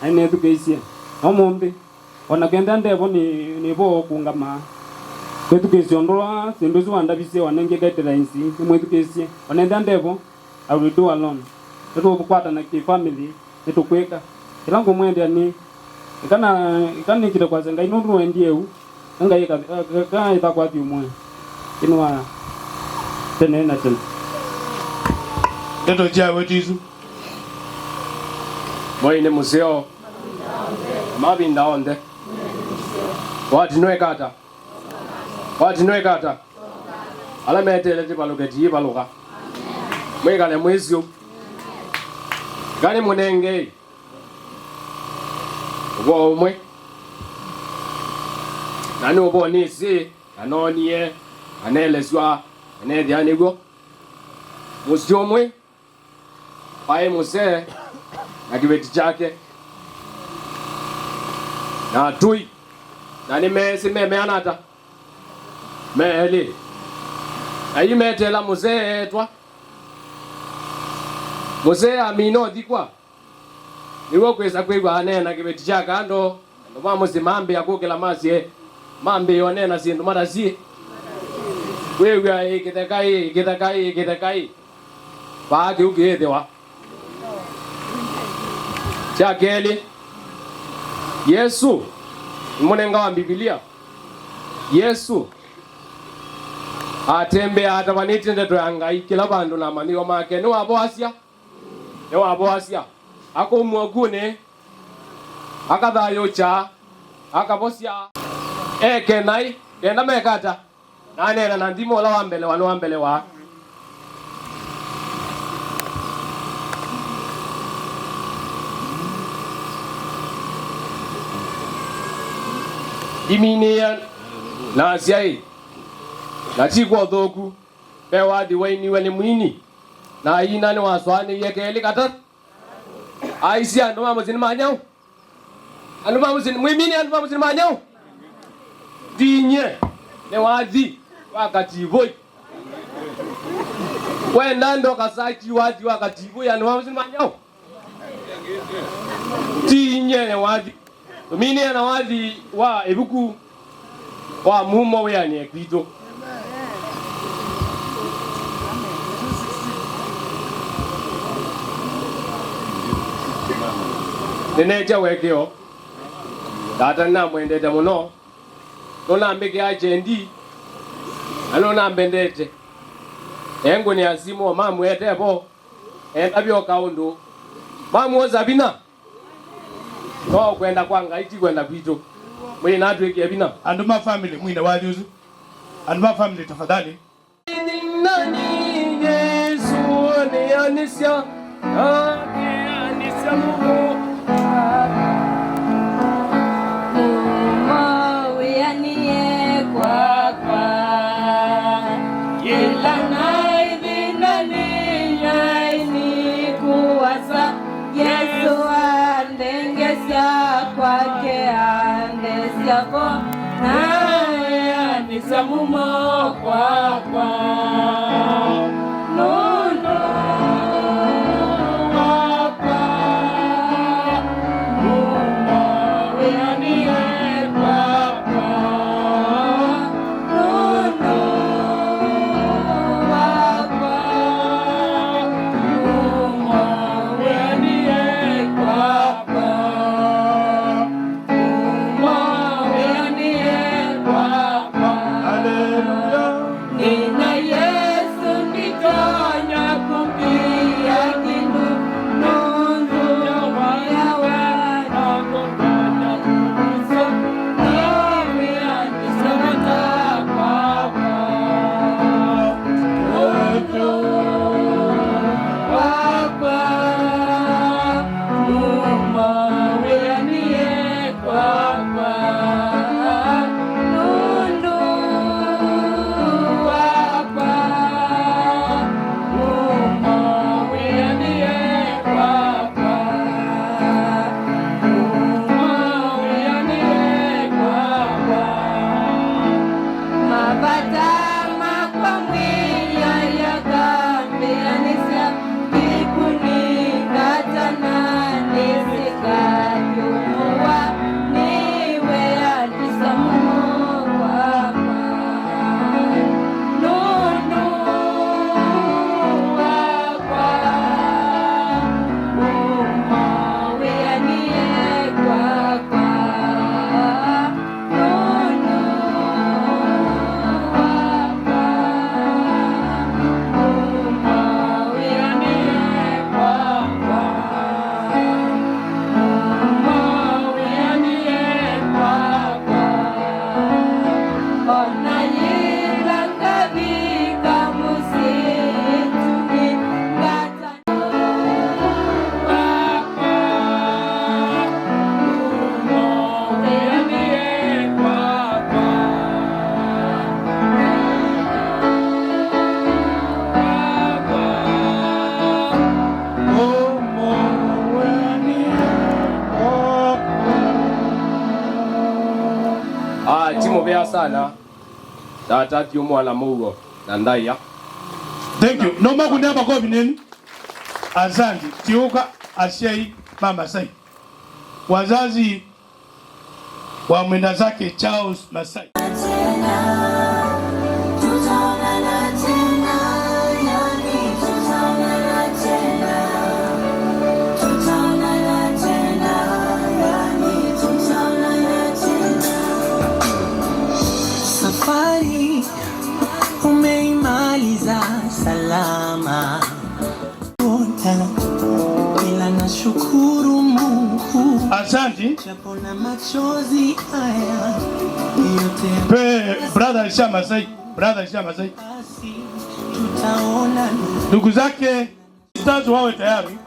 ane education omombe ona kwenda ndevo ni bo kungama education ndo sindozo wandabise wanenge guidance ni education onenda ndevo I will do alone. Ito kukwata na ki family ito kweka ilango mwende ni ikana kile kwa zenga ino ndieu nga yeka itakuwa tiumwe inwa tena na tena ndio jawe tizu moine museo mabinda onde wati noe kata Wati noe kata. Ala metele ti baluke ti baluka. Mwekale mwezio. Gani munenge. Ubo umwe. Nani ubo nisi. Anoniye. Anelezwa. Anedi anigo. Musio umwe. Pae muse. Na kiweti chake. Na tui. Nani mesi meme anata. Meli. Ayi metela muse etwa. Muse amino dikwa. Niwo kwesa kwegwa anena kibeti chaka ando. Ndo musi mambe akukela masi mambe yonena sindu mara si. Kwegwa ikitekai. Paaki ukithewa. Chakeli. Yesu. Mwenenga wa Biblia. Yesu. Atembe atabaniti ndeto yangai kila bandu na maniyo make ni waboasia ako mwagune akathayo cha akabosia kenai kenda mekata nanena na ndimo la wambele wa Diminia na asiai na chikwa thoku pewa diwaini wale mwini na ina ni waswani yekeli katat aisi anduma muzini manyau anduma muzini mwimini anduma muzini manyau dinye ne wazi wakati voi wenda ndo kasaki wazi wakati voi anduma muzini manyau dinye ne wazi mini na wazi wa ebuku wa mumo we ani ekwito Neneja wekeo data na mwendete muno nona mbeke ajendi anona mbendete engo ni azimu mamu etebo entabyo kaundo mamu ozabina no kwenda kwanga iti kwenda kwito mwina atweke abina anduma family mwina wajuzu anduma family tafadhali nani Yesu ni anisia Mungu Mumo kwa nono wapa mumo weanie kwapa nono wapa mumo weanie kwapa mumo weanie kwapa. Nina Yesu ni mubea sana tatati umwana mugo na ndaya. Thank you. No makundi hapa kwa bineni. Asante. Tiuka Ashei Mama Sai. Wazazi wa mwenda zake Charles Masai. Safari umeimaliza salama, ila nashukuru Mungu. Asante. Japo na machozi haya yote. Brother Shama Sai, brother Shama Sai. Tutaona ndugu zake sisters wawe tayari.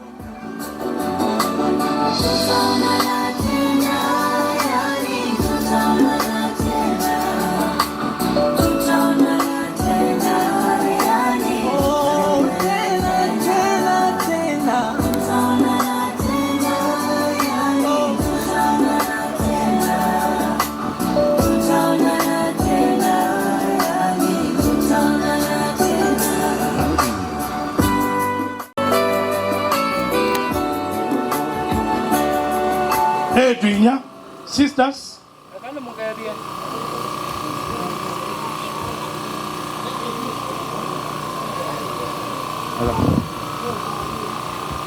Tuinya sisters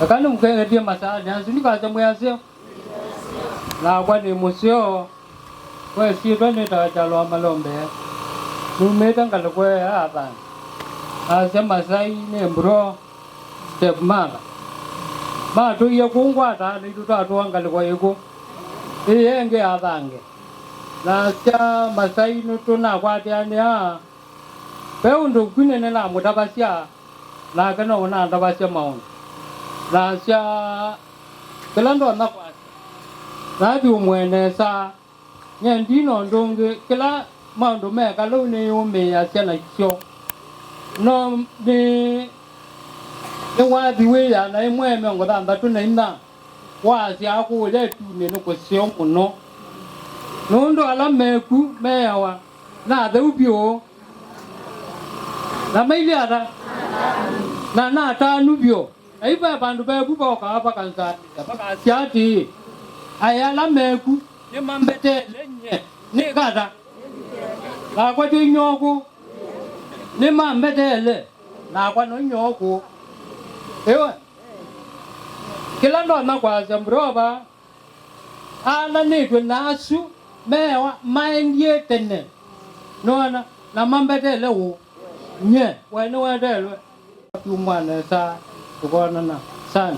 akana mukenge dia masala nyanzu nikaza muyasio na kwa ni musio kwa sio ne ta chalo amalombe numeta ngalo kwa hapa ase Masai ne bro step mama ba tu ye kungwa ta ni tu ta tu ngalo kwa yeko enge adange na cha Masai no tu na kwa dia ne a pe undu kunene na mutabasia na kana ona ndabasia maon na cha kelando na kwa na di umwene sa nyendi no ndonge kila mando me kalo ne ume ya na kyo no de wa di we ya na imwe me ngoda ndatu na inda wa sia ku le tu ne no ko sio muno no ndo ala meku me yawa na de ubio na maili ada na ta nubio ai ba bandu ba bu ba ka pa kansa pa ka sia ti ayala meku ne mambete lenye ne gada la kwa ti nyoku ne mambete le na kwa no nyoku ewa kila ndo na kwa zambroba ana ne tu nasu mewa mindie tene no na mambete le wo nye wa no wa de lo tu mwana sa ko na san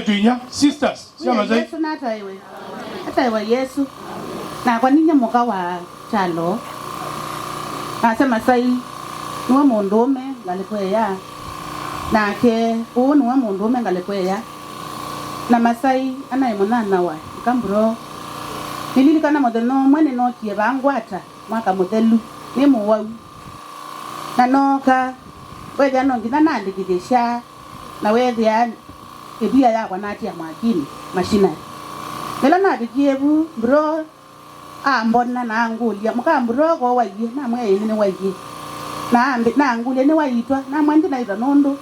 tuinya sisters Shama Sai Yesu hata iwe Yesu na kwa nini moka wa chalo asema Masai nuwa mondume ngalikweya na ke uwo nuwa mondume ngalikweya na Masai anayimunana wa kambro nilili kana modeno mwene no kie bangwata mwaka modelu ni muwa na noka weja no ngina nandikidesha na weja ebia ya kwa nati ya mwakini mashina nela na dikiebu bro mbona na angulia muka bro ko waye na mwe ni waye na angulia ni waitwa na mwandi na ida nondo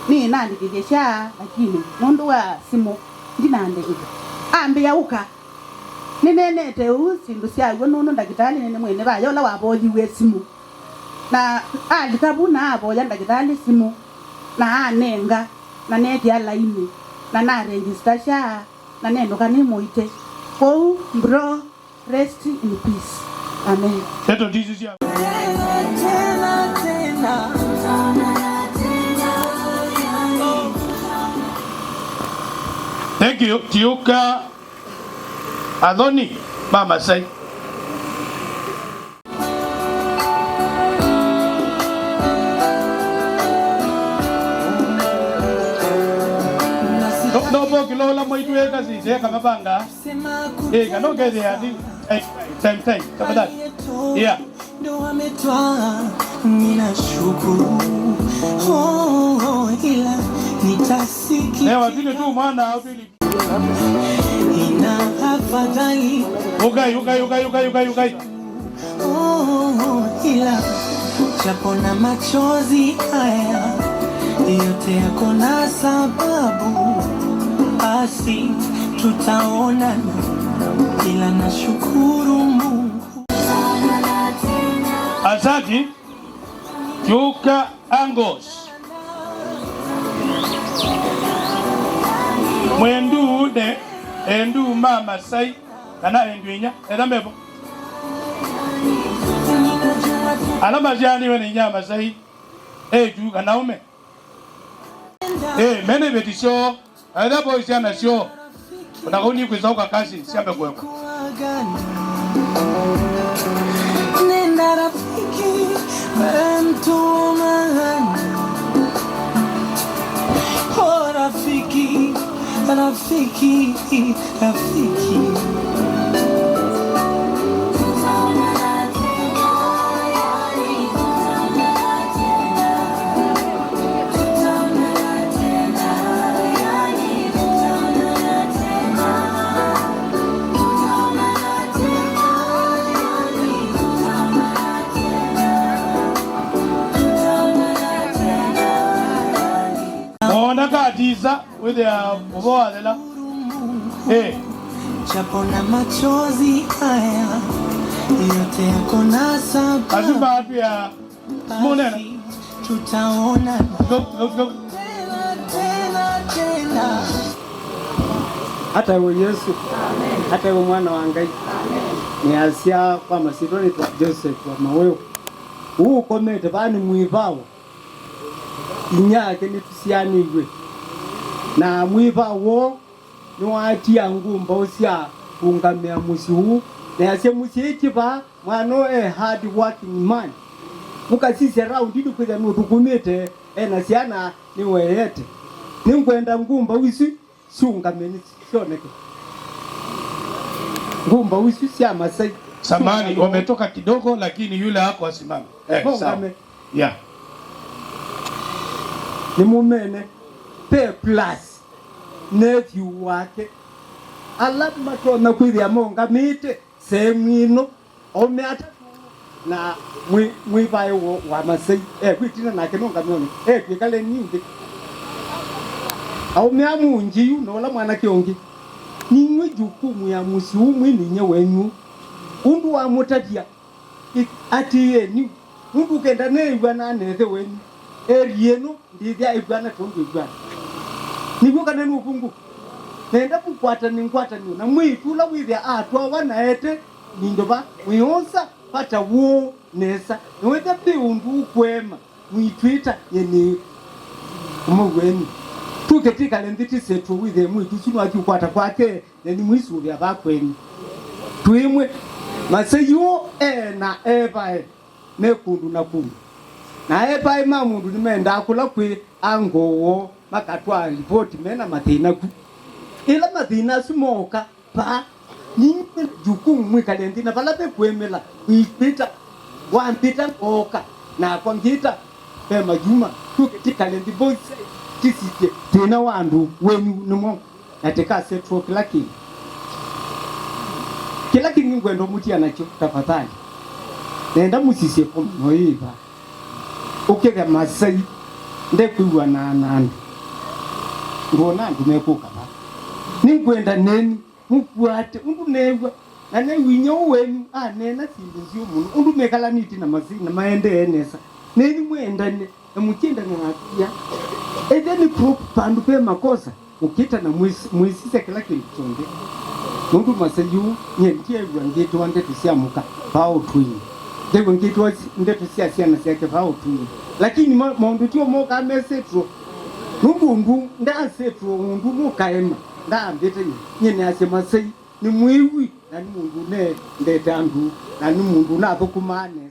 ni nandikidesha lakini nondo wa simo ndinandikide ambe ya uka nene te usindu sia yo nondo ndakitali nene mwene ba yola waboji we simo na alikabu na aboya ndakitali simo na anenga na neti ya laini na register sha na nendo kani moite ko bro rest in peace amen teto Jesus ya thank you Tiuka Adoni Mama Sai no boki lo la moitu e kasi se kama banga no ke dia di time kama yeah ndo ametwaa ninashukuru ila nitasikia wazile tu mwana au ili ina afadhali ugai ila japo na machozi haya yote yako na sababu, basi tutaonana, ila nashukuru Mungu. Asante Chuka Angos mwendu de endu mama sai kana endwinya edamebo alama jani wene nyama sai ju kana ume mene betisho ada boy sana sio unakoni kuzauka kazi siambe kweko nenda rafiki mtu maana rafiki rafiki rafiki Katiza with the boadela japo na machozi haya yote yako na sababu, azimba pia monena tutaona tena. Hata wewe Yesu, hata wewe mwana wa Ngai, ni asia kwa masidoni kwa Joseph wa maweo komete bani muivao inyake nitusianirwe na muivao ni watia ngumba usia ungamia musiu na asia musiikiba mwano hard working man mukasisi round ndi kwenda nutukumete na siana ni weyete ninkwenda ngumba wisi siungameni sioneke ngumba wisi sia Masai samani wametoka kidogo lakini yule hako asimame sawa yeah ni mumene pe plus nephew wake alama tona kwithia monga mite semwino omeata na mwivae wa Masai kwitina nake nonga mione kwikale nyingi au meamunji nola mwana kiongi ninywe jukumu ya musi umwini nye wenyu undu wa mutatia ati yeni undu kenda neigwa na nethe wenyu erieno ndithia igwana tondu igwana niguo kana ni upungu nenda kukwata ni na mwitula withia atwa wanaete nindoba mwionsa pata wo nesa nwete biundu kwema mwitwita yeni umugweni tuketika lenditi setu withia mwitu sunu akikwata kwake ni mwisu vya bakweni tuimwe maseyo na ebae mekundu na kundu na ebae mamundu nimenda akula kwi angowo makatwa report mena mathina ku ila mathina simoka pa ni jukumu mwikalendi na bala be kwemela kwipita wampita oka na kwangita pema juma tuketika lendi boys tisike tena wandu wenu nimo nateka setro kila kingi ngwendo mutia nacho tafadhali nenda musise kwa moiba ukega Masai ndekuwa na nandu ngona ndimekuka ba ningwenda neni mukwate undu newa na winyo wenu nena sindizio muno undu mekala niti na mazina maende enesa neni mwendane na mukinda ngapia edeni prop pandu pe makosa ukita na muisise kila kintu chonde mundu Masayu nyentie wangeto wande tusiamuka bao twini ndego ngeto ndeto siasia na siake bao twini lakini maundu tio moka mesetro nungu ndasetro mundu mukaema ndambete nyene ase Masai ni mwiwi na ni mundu ne ndetandu na ni mundu na apokumane